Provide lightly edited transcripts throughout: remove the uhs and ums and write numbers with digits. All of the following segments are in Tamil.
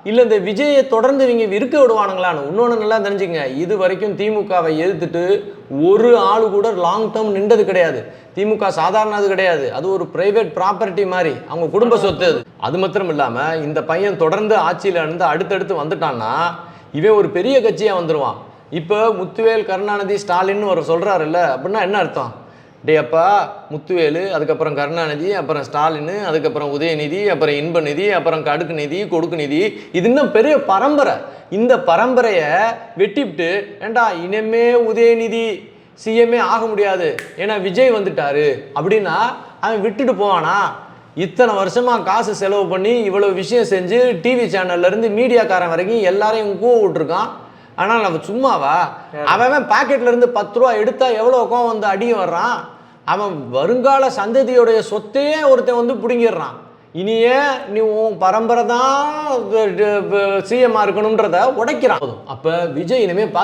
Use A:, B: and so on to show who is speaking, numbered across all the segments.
A: இல்லை இந்த விஜயை தொடர்ந்து இவங்க இருக்க விடுவானுங்களான்னு. இன்னொன்று நல்லா தெரிஞ்சுக்கங்க, இது வரைக்கும் திமுகவை எதிர்த்துட்டு ஒரு ஆள் கூட லாங் டேர்ம் நின்றது கிடையாது. திமுக சாதாரண அது கிடையாது, அது ஒரு பிரைவேட் ப்ராப்பர்ட்டி மாதிரி, அவங்க குடும்ப சொத்து அது. அது மாத்திரம் இல்லாமல் இந்த பையன் தொடர்ந்து ஆட்சியில் இருந்து அடுத்தடுத்து வந்துட்டான்னா இவன் ஒரு பெரிய கட்சியாக வந்துடுவான். இப்போ முத்துவேல் கருணாநிதி ஸ்டாலின் ஒரு சொல்கிறாருல்ல, அப்படின்னா என்ன அர்த்தம்? டே அப்பா முத்துவேலு, அதுக்கப்புறம் கருணாநிதி, அப்புறம் ஸ்டாலின், அதுக்கப்புறம் உதயநிதி, அப்புறம் இன்பநிதி, அப்புறம் கடுக்கு நிதி, கொடுக்கு நிதி, இது இன்னும் பெரிய பரம்பரை. இந்த பரம்பரையை வெட்டிவிட்டு ஏண்டா இனிமே உதயநிதி சிஎம்ஏ ஆக முடியாது ஏன்னா விஜய் வந்துட்டாரு அப்படின்னா அவன் விட்டுட்டு போவானா? இத்தனை வருஷமாக காசு செலவு பண்ணி இவ்வளோ விஷயம் செஞ்சு டிவி சேனல்லேருந்து மீடியாக்காரன் வரைக்கும் எல்லாரையும் கூவ விட்டுருக்கான். ஆனால் நம்ம சும்மாவா? அவன் பாக்கெட்லேருந்து 10 ரூபா எடுத்தா எவ்வளோ கோவம் வந்து அடிய வர்றான். அவன் வருங்கால சந்ததியோடைய சொத்தையே ஒருத்தன் வந்து பிடுங்கிடுறான். இனியே நீ உன் பரம்பரை தான் சிஎம்மா இருக்கணுன்றத உடைக்கிறான். அப்போ விஜய் இனிமேல்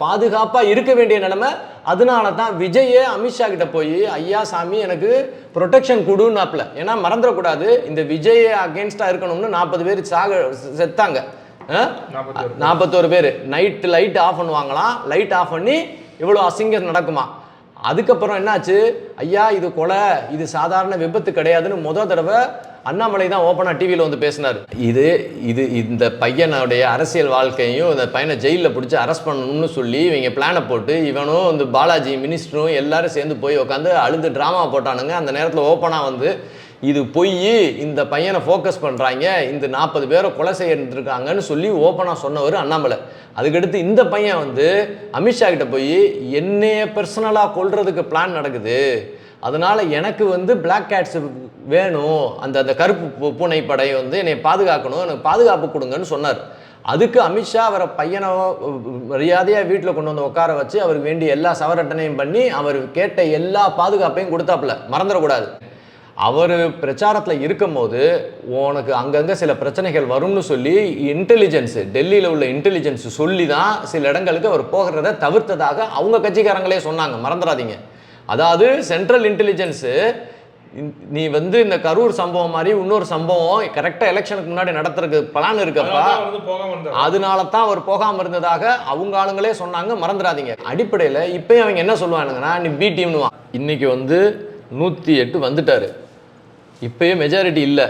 A: பாதுகாப்பாக இருக்க வேண்டிய நிலைமை. அதனால தான் விஜயே அமித்ஷா கிட்ட போய் ஐயா சாமி எனக்கு ப்ரொடெக்ஷன் கொடுன்னாப்ல. ஏன்னா மறந்துடக்கூடாது, இந்த விஜயை அகேன்ஸ்டாக இருக்கணும்னு 40 பேர் செத்தாங்க. 41 பேர் நைட்டு லைட் ஆஃப் பண்ணுவாங்களாம். லைட் ஆஃப் பண்ணி இவ்வளோ அசிங்கம் நடக்குமா? அதுக்கப்புறம் என்னாச்சு? ஐயா இது கொலை, இது சாதாரண விபத்து கிடையாதுன்னு தடவை அண்ணாமலை தான் ஓப்பனாக டிவியில் வந்து பேசினார். இந்த பையனுடைய அரசியல் வாழ்க்கையும் இந்த பையனை ஜெயிலில் பிடிச்சி அரெஸ்ட் பண்ணணும்னு சொல்லி இவங்க பிளானை போட்டு இவனும் இந்த பாலாஜி மினிஸ்டரும் எல்லாரும் சேர்ந்து போய் உட்காந்து அழுது ட்ராமா போட்டானுங்க. அந்த நேரத்தில் ஓப்பனாக வந்து இது பொய், இந்த பையனை ஃபோக்கஸ் பண்ணுறாங்க, இந்த 40 பேரை கொலை செய்யிருந்துருக்காங்கன்னு சொல்லி ஓப்பனாக சொன்னவர் அண்ணாமலை. அதுக்கடுத்து இந்த பையன் வந்து அமித்ஷா கிட்ட போய் என்னைய பர்சனலாக கொல்றதுக்கு பிளான் நடக்குது, அதனால் எனக்கு வந்து பிளாக் கேட்ஸ் வேணும், அந்த கருப்பு பூனை படை வந்து என்னை பாதுகாக்கணும், எனக்கு பாதுகாப்பு கொடுங்கன்னு சொன்னார். அதுக்கு அமித்ஷா அவரை பையனை மரியாதையாக வீட்டில் கொண்டு வந்து உட்கார வச்சு அவருக்கு வேண்டிய எல்லா சவரட்டனையும் பண்ணி அவர் கேட்ட எல்லா பாதுகாப்பையும் கொடுத்தாப்புல. மறந்துடக்கூடாது, அவர் பிரச்சாரத்தில் இருக்கும் போது உனக்கு அங்கங்கே சில பிரச்சனைகள் வரும்னு சொல்லி இன்டெலிஜென்ஸு, டெல்லியில் உள்ள இன்டெலிஜென்ஸ் சொல்லி தான் சில இடங்களுக்கு அவர் போகிறத தவிர்த்ததாக அவங்க கட்சிக்காரங்களே சொன்னாங்க. மறந்துடாதீங்க. அதாவது சென்ட்ரல் இன்டெலிஜென்ஸு நீ வந்து இந்த கரூர் சம்பவம் மாதிரி இன்னொரு சம்பவம் கரெக்டாக எலெக்ஷனுக்கு முன்னாடி நடத்துறதுக்கு பிளான் இருக்கப்பா, அதனால தான் அவர் போகாமல் இருந்ததாக அவங்க ஆளுங்களே சொன்னாங்க. மறந்துடாதீங்க. அடிப்படையில் இப்போயும் அவங்க என்ன சொல்லுவானுங்கன்னா நீ பி டீம்னுவான். இன்னைக்கு வந்து 108 வந்துட்டாரு, இப்போயே மெஜாரிட்டி இல்லை,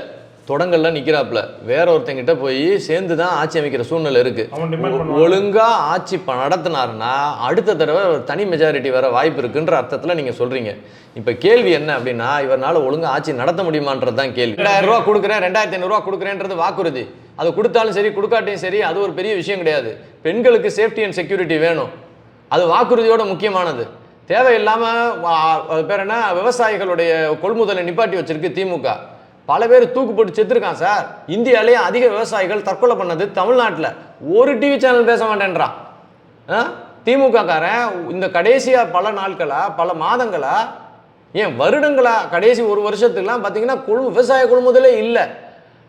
A: தொடங்கள்லாம் நிற்கிறாப்புல. வேற ஒருத்தங்கிட்ட போய் சேர்ந்து தான் ஆட்சி அமைக்கிற சூழ்நிலை இருக்குது. ஒழுங்காக ஆட்சி நடத்தினாருன்னா அடுத்த தடவை தனி மெஜாரிட்டி வர வாய்ப்பு இருக்குன்ற அர்த்தத்தில் நீங்கள் சொல்கிறீங்க. இப்போ கேள்வி என்ன அப்படின்னா இவரால் ஒழுங்காக ஆட்சி நடத்த முடியுமான்றது தான் கேள்வி. 2000 ரூபா கொடுக்குறேன், 2500 ரூபா கொடுக்குறேன்றது வாக்குறுதி. அது கொடுத்தாலும் சரி கொடுக்காட்டையும் சரி அது ஒரு பெரிய விஷயம் கிடையாது. பெண்களுக்கு சேஃப்டி அண்ட் செக்யூரிட்டி வேணும், அது வாக்குறுதியோட முக்கியமானது. தேவையில்லாமல் பேர் என்ன விவசாயிகளுடைய கொள்முதலை நிப்பாட்டி வச்சிருக்கு திமுக. பல பேர் தூக்கு போட்டு செத்துருக்கான் சார். இந்தியாவிலேயே அதிக விவசாயிகள் தற்கொலை பண்ணது தமிழ்நாட்டில். ஒரு டிவி சேனல் பேச மாட்டேன்றான் திமுக காரன். இந்த கடைசியாக பல நாட்களா பல மாதங்களா ஏன் வருடங்களா கடைசி ஒரு வருஷத்துக்குலாம் பார்த்தீங்கன்னா விவசாய கொள்முதலே இல்லை.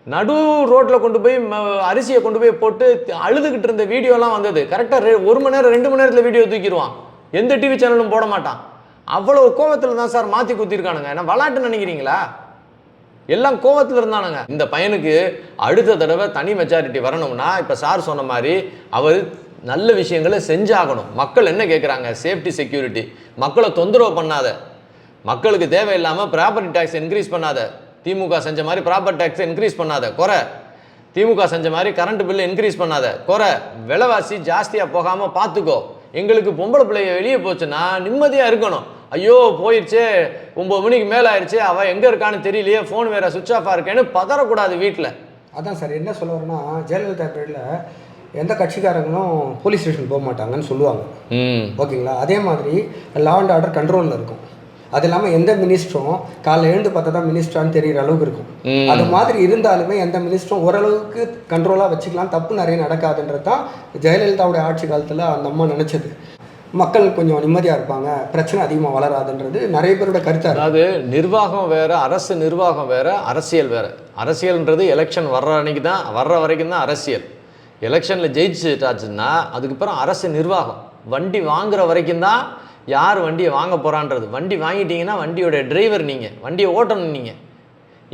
A: நடு ரோட்டில் கொண்டு போய் அரிசியை கொண்டு போய் போட்டு அழுதுகிட்டு இருந்த வீடியோலாம் வந்தது. கரெக்டாக 1 மணி நேரம் 2 மணி நேரத்தில் வீடியோ தூக்கிடுவான், எந்த டிவி சேனலும் போட மாட்டான். அவ்வளவு கோவத்தில் தான் சார் மாற்றி குத்திருக்கானுங்க. என்ன விளாட்டு நினைக்கிறீங்களா? எல்லாம் கோவத்தில் இருந்தானுங்க. இந்த பையனுக்கு அடுத்த தடவை தனி மெஜாரிட்டி வரணும்னா இப்போ சார் சொன்ன மாதிரி அவர் நல்ல விஷயங்களை செஞ்சாகணும். மக்கள் என்ன கேட்குறாங்க? Safety security. மக்களை தொந்தரவு பண்ணாத, மக்களுக்கு தேவையில்லாமல் ப்ராப்பர்ட்டி டேக்ஸ் இன்க்ரீஸ் பண்ணாத. திமுக செஞ்ச மாதிரி ப்ராப்பர்ட்டி டேக்ஸை இன்க்ரீஸ் பண்ணாத, குறை. திமுக செஞ்ச மாதிரி கரண்ட் பில்லு இன்க்ரீஸ் பண்ணாத, குறை. விலைவாசி ஜாஸ்தியாக போகாமல் பார்த்துக்கோ. எங்களுக்கு பொம்பளை பிள்ளைய வெளியே போச்சுன்னா நிம்மதியாக இருக்கணும். ஐயோ போயிடுச்சு, 9 மணிக்கு மேலே ஆயிடுச்சு, அவள் எங்கே இருக்கான்னு தெரியலையே, ஃபோன் வேறு சுவிட்ச் ஆஃபாக இருக்கேன்னு பதறக்கூடாது வீட்டில்.
B: அதான் சார் என்ன சொல்ல வரேன்னா, ஜெயலலிதா பீரியடில் எந்த கட்சிக்காரங்களும் போலீஸ் ஸ்டேஷன் போக மாட்டாங்கன்னு சொல்லுவாங்க. ஓகேங்களா? அதே மாதிரி லா அண்ட் ஆர்டர் கண்ட்ரோலில் இருக்கும். அது இல்லாமல் எந்த மினிஸ்டரும் காலைல எழுந்து பார்த்தா தான் மினிஸ்டரான்னு தெரிகிற அளவுக்கு இருக்கும். அது மாதிரி இருந்தாலுமே எந்த மினிஸ்டரும் ஓரளவுக்கு கண்ட்ரோலாக வச்சுக்கலாம், தப்பு நிறைய நடக்காதுன்றது தான் ஜெயலலிதாவுடைய ஆட்சி காலத்தில் அந்த அம்மா நினச்சது. மக்கள் கொஞ்சம் நிம்மதியாக இருப்பாங்க, பிரச்சனை அதிகமாக வளராதுன்றது நிறைய பேரோட கருத்து.
A: அதாவது நிர்வாகம் வேறு, அரசு நிர்வாகம் வேறு, அரசியல் வேறு. அரசியல்ன்றது எலெக்ஷன் வர்ற அன்னைக்கு தான், வர்ற வரைக்கும் தான் அரசியல். எலெக்ஷனில் ஜெயிச்சுட்டாச்சுன்னா அதுக்கப்புறம் அரசு நிர்வாகம். வண்டி வாங்குற வரைக்கும் தான் யார் வண்டியை வாங்க போகிறான்றது. வண்டி வாங்கிட்டீங்கன்னா வண்டியோட டிரைவர் நீங்கள், வண்டியை ஓட்டணும் நீங்கள்.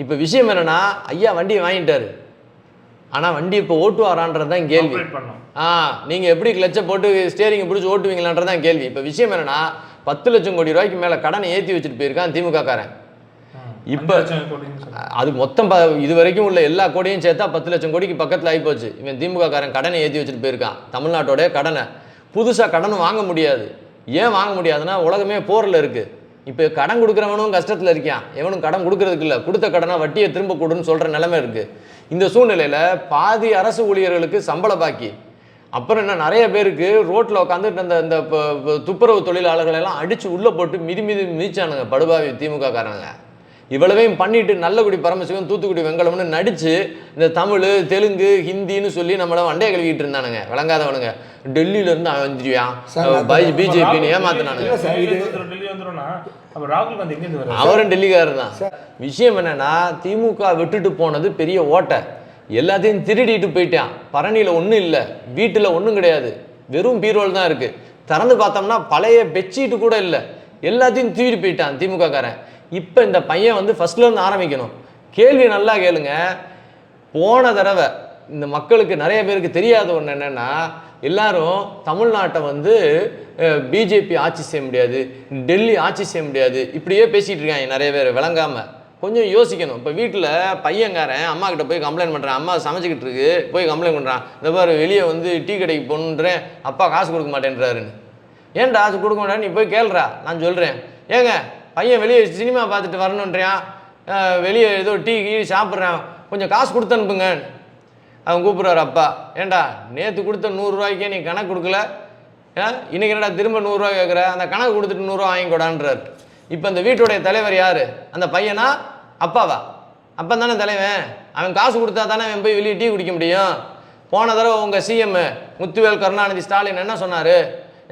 A: இப்போ விஷயம் என்னென்னா ஐயா வண்டியை வாங்கிட்டார், ஆனால் வண்டி இப்போ ஓட்டுவாரான்றது தான் கேள்வி. நீங்கள் எப்படி கிளச்சை போட்டு ஸ்டேரிங்கை பிடிச்சி ஓட்டுவீங்களான்றது தான் கேள்வி. இப்போ விஷயம் என்னன்னா 10 லட்சம் கோடி ரூபாய்க்கு மேலே கடனை ஏற்றி வச்சுட்டு போயிருக்கான் திமுக காரன். இப்போ அது மொத்தம் இது வரைக்கும் உள்ள எல்லா கோடியும் சேர்த்தா 10 லட்சம் கோடிக்கு பக்கத்தில் ஆகிப்போச்சு. இவன் திமுக காரன் கடனை ஏற்றி வச்சுட்டு போயிருக்கான். தமிழ்நாட்டோடைய கடனை புதுசாக கடன் வாங்க முடியாது. ஏன் வாங்க முடியாதுன்னா உலகமே போரில் இருக்குது. இப்போ கடன் கொடுக்குறவனும் கஷ்டத்தில் இருக்கான், எவனும் கடன் கொடுக்கறதுக்கு இல்லை, கொடுத்த கடனை வட்டியை திரும்ப கொடுன்னு சொல்கிற நிலைமை இருக்குது. இந்த சூழ்நிலையில் பாதி அரசு ஊழியர்களுக்கு சம்பள பாக்கி, அப்புறம் என்ன நிறைய பேருக்கு ரோட்டில் உட்காந்துட்டு அந்த துப்புரவு தொழிலாளர்கள் எல்லாம் அடித்து உள்ளே போட்டு மிதிச்சானுங்க படுபாவி திமுக காரனுங்க. இவ்வளவையும் பண்ணிட்டு நல்லகுடி பரமசிவன் தூத்துக்குடி வெங்கலம்னு நடிச்சு இந்த தமிழ் தெலுங்கு ஹிந்தின்னு சொல்லி நம்மள வண்டைய கழுவிட்டு இருந்தானுங்க விளங்காதவனுங்க. டெல்லியில இருந்து அவன் வந்துருவான் பிஜேபின்னு ஏமாத்தினானுங்க. அவரும் டெல்லிக்காரர் தான். விஷயம் என்னன்னா திமுக விட்டுட்டு போனது பெரிய ஓட்டை, எல்லாத்தையும் திருடிட்டு போயிட்டான். பரணியில் ஒன்றும் இல்லை, வீட்டில் ஒன்றும் கிடையாது, வெறும் பீரோல் தான் இருக்குது. திறந்து பார்த்தோம்னா பழைய பெட்ஷீட்டு கூட இல்லை, எல்லாத்தையும் தூக்கிட்டு போயிட்டான் திமுக காரன். இப்போ இந்த பையன் வந்து ஃபஸ்ட்லேருந்து ஆரம்பிக்கணும். கேள்வி நல்லா கேளுங்க. போன தடவை இந்த மக்களுக்கு நிறைய பேருக்கு தெரியாத ஒன்று என்னென்னா, எல்லாரும் தமிழ்நாட்டை வந்து பிஜேபி ஆட்சி செய்ய முடியாது, டெல்லி ஆட்சி செய்ய முடியாது, இப்படியே பேசிகிட்டு இருக்காங்க நிறைய பேர் விளங்காமல். கொஞ்சம் யோசிக்கணும். இப்போ வீட்டில் பையன்காரன் அம்மா கிட்ட போய் கம்ப்ளைண்ட் பண்ணுறான், அம்மா சமைச்சிக்கிட்டு இருக்கு போய் கம்ப்ளைண்ட் பண்ணுறான், இந்த மாதிரி வெளியே வந்து டீ கடைக்கு போகணுன்றேன், அப்பா காசு கொடுக்க மாட்டேன்றாருன்னு. ஏன்டா காசு கொடுக்க மாட்டேன்னு நீ போய் கேள்றா, நான் சொல்கிறேன். ஏங்க பையன் வெளியே சினிமா பார்த்துட்டு வரணுன்றான், வெளியே ஏதோ டீ கீ சாப்பிட்றான், கொஞ்சம் காசு கொடுத்து அனுப்புங்க. அவன் கூப்பிட்றாரு அப்பா, ஏண்டா நேற்று கொடுத்த 100 ரூபாய்க்கே நீ கணக்கு கொடுக்கல, இன்றைக்கி என்னடா திரும்ப 100 ரூபா கேட்குற, அந்த கணக்கு கொடுத்துட்டு 100 ரூபா வாங்கிக்கூடான்றார். இப்போ இந்த வீட்டுடைய தலைவர் யார்? அந்த பையனா அப்பாவா? அப்பா தானே தலைவன். அவன் காசு கொடுத்தா தானே அவன் போய் வெளியே டீ குடிக்க முடியும். போன தடவை உங்கள் சிஎம் முத்துவேல் கருணாநிதி ஸ்டாலின் என்ன சொன்னார்?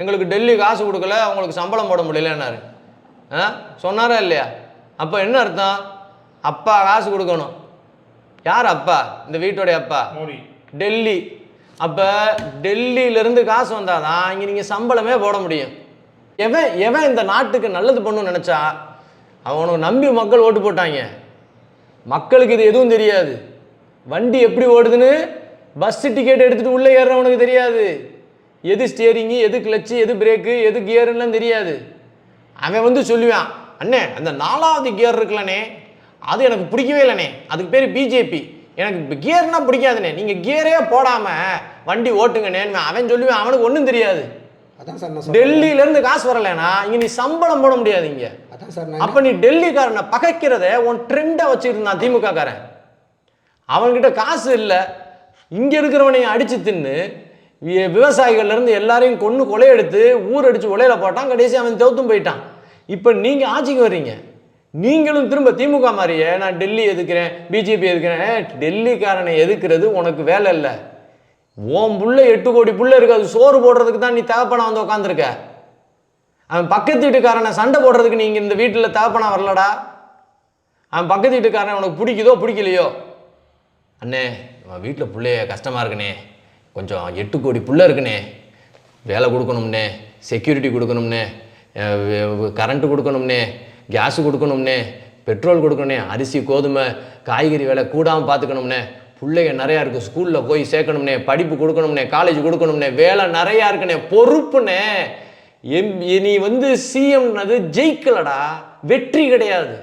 A: எங்களுக்கு டெல்லி காசு கொடுக்கல, அவங்களுக்கு சம்பளம் போட முடியலன்னாரு. சொன்னாரா இல்லையா? அப்போ என்ன அர்த்தம்? அப்பா காசு கொடுக்கணும். யார் அப்பா? இந்த வீட்டோடைய அப்பா டெல்லி. அப்போ டெல்லியிலேருந்து காசு வந்தால் தான் இங்கே நீங்கள் சம்பளமே போட முடியும். எவன் இந்த நாட்டுக்கு நல்லது பண்ணணும்னு நினச்சா அவனுக்கு நம்பி மக்கள் ஓட்டு போட்டாங்க. மக்களுக்கு இது எதுவும் தெரியாது. வண்டி எப்படி ஓடுதுன்னு பஸ் டிக்கெட் எடுத்துகிட்டு உள்ளே ஏறுறவனுக்கு தெரியாது. எது ஸ்டியரிங்கு, எது கிளச்சு, எது பிரேக்கு, எது கியருன்னெலாம் தெரியாது. அவன் வந்து சொல்லுவான், அண்ணே அந்த 4வது கியர் இருக்குல்லண்ணே அது எனக்கு பிடிக்கவே இல்லைண்ணே, அதுக்கு பேர் பிஜேபி, எனக்கு கியர்னா பிடிக்காதுண்ணே, நீங்கள் கியரே போடாமல் வண்டி ஓட்டுங்கண்ணேன்னு அவன் சொல்லுவேன். அவனுக்கு ஒன்றும் தெரியாது. டெல்லியிலேருந்து காசு வரலைன்னா இங்கே நீ சம்பளம் போட முடியாது இங்கே. அப்போ நீ டெல்லிக்காரனை பகைக்கிறத உன் ட்ரெண்டாக வச்சுருந்தான் திமுக காரன். அவன்கிட்ட காசு இல்லை, இங்கே இருக்கிறவனையும் அடித்து தின்னு விவசாயிகள்லேருந்து எல்லாரையும் கொலையெடுத்து ஊரடிச்சு உலையில போட்டான். கடைசி அவன் தோத்தும் போயிட்டான். இப்போ நீங்கள் ஆட்சிக்கு வர்றீங்க, நீங்களும் திரும்ப திமுக மாதிரியே நான் டெல்லி எதுக்குறேன் பிஜேபி எதுக்குறேன். டெல்லிக்காரனை எதுக்குறது உனக்கு வேலை இல்லை. உன் புள்ள 8 கோடி புள்ள இருக்கு, அது சோறு போடுறதுக்கு தான் நீ தகப்பனா வந்து உட்காந்துருக்க. அவன் பக்கத்து வீட்டுக்காரனை சண்டை போடுறதுக்கு நீங்கள் இந்த வீட்டில் தகப்பனா வரலடா. அவன் பக்கத்து வீட்டுக்காரனை உனக்கு பிடிக்குதோ பிடிக்கலையோ, அண்ணே அவன் வீட்டில் பிள்ளைய கஷ்டமாக இருக்குண்ணே, கொஞ்சம் 8 கோடி புள்ள இருக்குண்ணே, வேலை கொடுக்கணும்னே, செக்யூரிட்டி கொடுக்கணும்னே, கரண்ட்டு கொடுக்கணும்னே, கேஸு கொடுக்கணும்னே, பெட்ரோல் கொடுக்கணும்னே, அரிசி கோதுமை காய்கறி விலை கூடாமல் பார்த்துக்கணும்னே, பிள்ளைங்க நிறையா இருக்குது ஸ்கூலில் போய் சேர்க்கணும்னே, படிப்பு கொடுக்கணும்னே, காலேஜ் கொடுக்கணும்னே, வேலை நிறையா இருக்குண்ணே, பொறுப்புண்ணே. நீ வந்து சிஎம்னது ஜெயிக்கலடா, வெற்றி கிடையாது,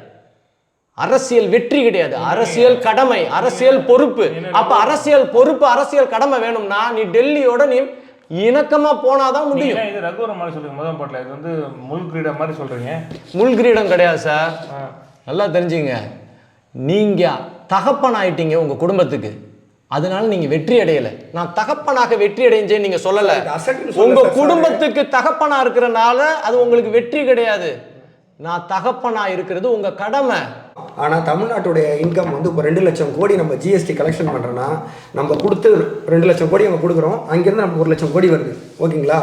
A: அரசியல் வெற்றி கிடையாது, அரசியல் கடமை, அரசியல் பொறுப்பு. அப்ப அரசியல் பொறுப்பு அரசியல் கடமை வேணும்னா நீ டெல்லியோட நீ இணக்கமா போனாதான் முடியும்.
C: இது ரகுவரம் மாதிரி சொல்லுங்க முதல் பாட்டில், இது வந்து முள் கிரீடம் மாதிரி சொல்றீங்க.
A: முள் கிரீடம் கிடையாது சார், நல்லா தெரிஞ்சுங்க. நீங்க தகப்பன் ஆயிட்டீங்க உங்க குடும்பத்துக்கு, அதனால நீங்க வெற்றி அடையல. நான் தகப்பனாக வெற்றி அடைஞ்சேன்னு நீங்க சொல்லல. உங்க குடும்பத்துக்கு தகப்பனா இருக்கிறனால அது உங்களுக்கு வெற்றி கிடையாது. நான் தகப்பனா இருக்கிறது உங்க கடமை.
B: ஆனால் தமிழ்நாட்டுடைய இன்கம் வந்து இப்போ 2 லட்சம் கோடி நம்ம ஜிஎஸ்டி கலெக்ஷன் பண்ணுறோன்னா, நம்ம கொடுத்து 2 லட்சம் கோடி நம்ம கொடுக்குறோம், அங்கேருந்து நமக்கு 1 லட்சம் கோடி வருது. ஓகேங்களா?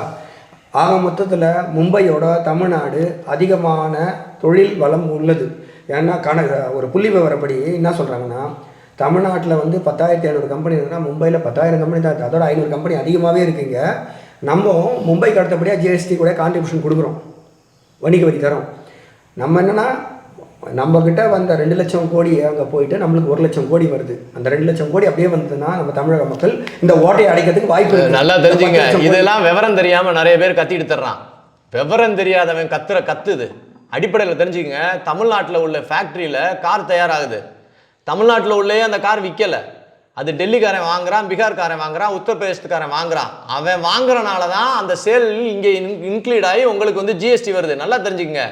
B: ஆக மொத்தத்தில் மும்பையோட தமிழ்நாடு அதிகமான தொழில் வளம் உள்ளது. ஏன்னா ஒரு புள்ளி விவரப்படி என்ன சொல்கிறாங்கன்னா, தமிழ்நாட்டில் வந்து 10,500 கம்பெனி இருக்குன்னா மும்பையில் 10,000 கம்பெனி தான் இருக்குது. அதோட 500 கம்பெனி அதிகமாகவே இருக்குங்க. நம்ம மும்பைக்கு அடுத்தபடியாக ஜிஎஸ்டி கூட கான்ட்ரிபியூஷன் கொடுக்குறோம், வணிக வரி தரோம். நம்ம என்னென்னா நம்ம கிட்ட வந்த 2 லட்சம் கோடி அங்கே போயிட்டு நம்மளுக்கு 1 லட்சம் கோடி வருது. அந்த 2 லட்சம் கோடி அப்படியே வந்ததுன்னா நம்ம தமிழக மக்கள் இந்த ஓட்டையை அடைக்கிறதுக்கு வாய்ப்பு இருக்கு.
A: நல்லா தெரிஞ்சுங்க. இதெல்லாம் விவரம் தெரியாம நிறைய பேர் கத்திட்டு தர்றான். விவரம் தெரியாதவன் கத்துது. அடிப்படையில் தெரிஞ்சுக்கங்க, தமிழ்நாட்டில் உள்ள ஃபேக்ட்ரியில் கார் தயாராகுது. தமிழ்நாட்டில் உள்ளே அந்த கார் விற்கலை. அது டெல்லிக்காரன் வாங்குறான், பீகார்காரன் வாங்குறான், உத்தரப்பிரதேசத்துக்காரன் வாங்குறான். அவன் வாங்குறனால தான் அந்த சேல் இங்கே இன்க்ளூட் ஆகி உங்களுக்கு வந்து ஜிஎஸ்டி வருது. நல்லா தெரிஞ்சுக்கங்க.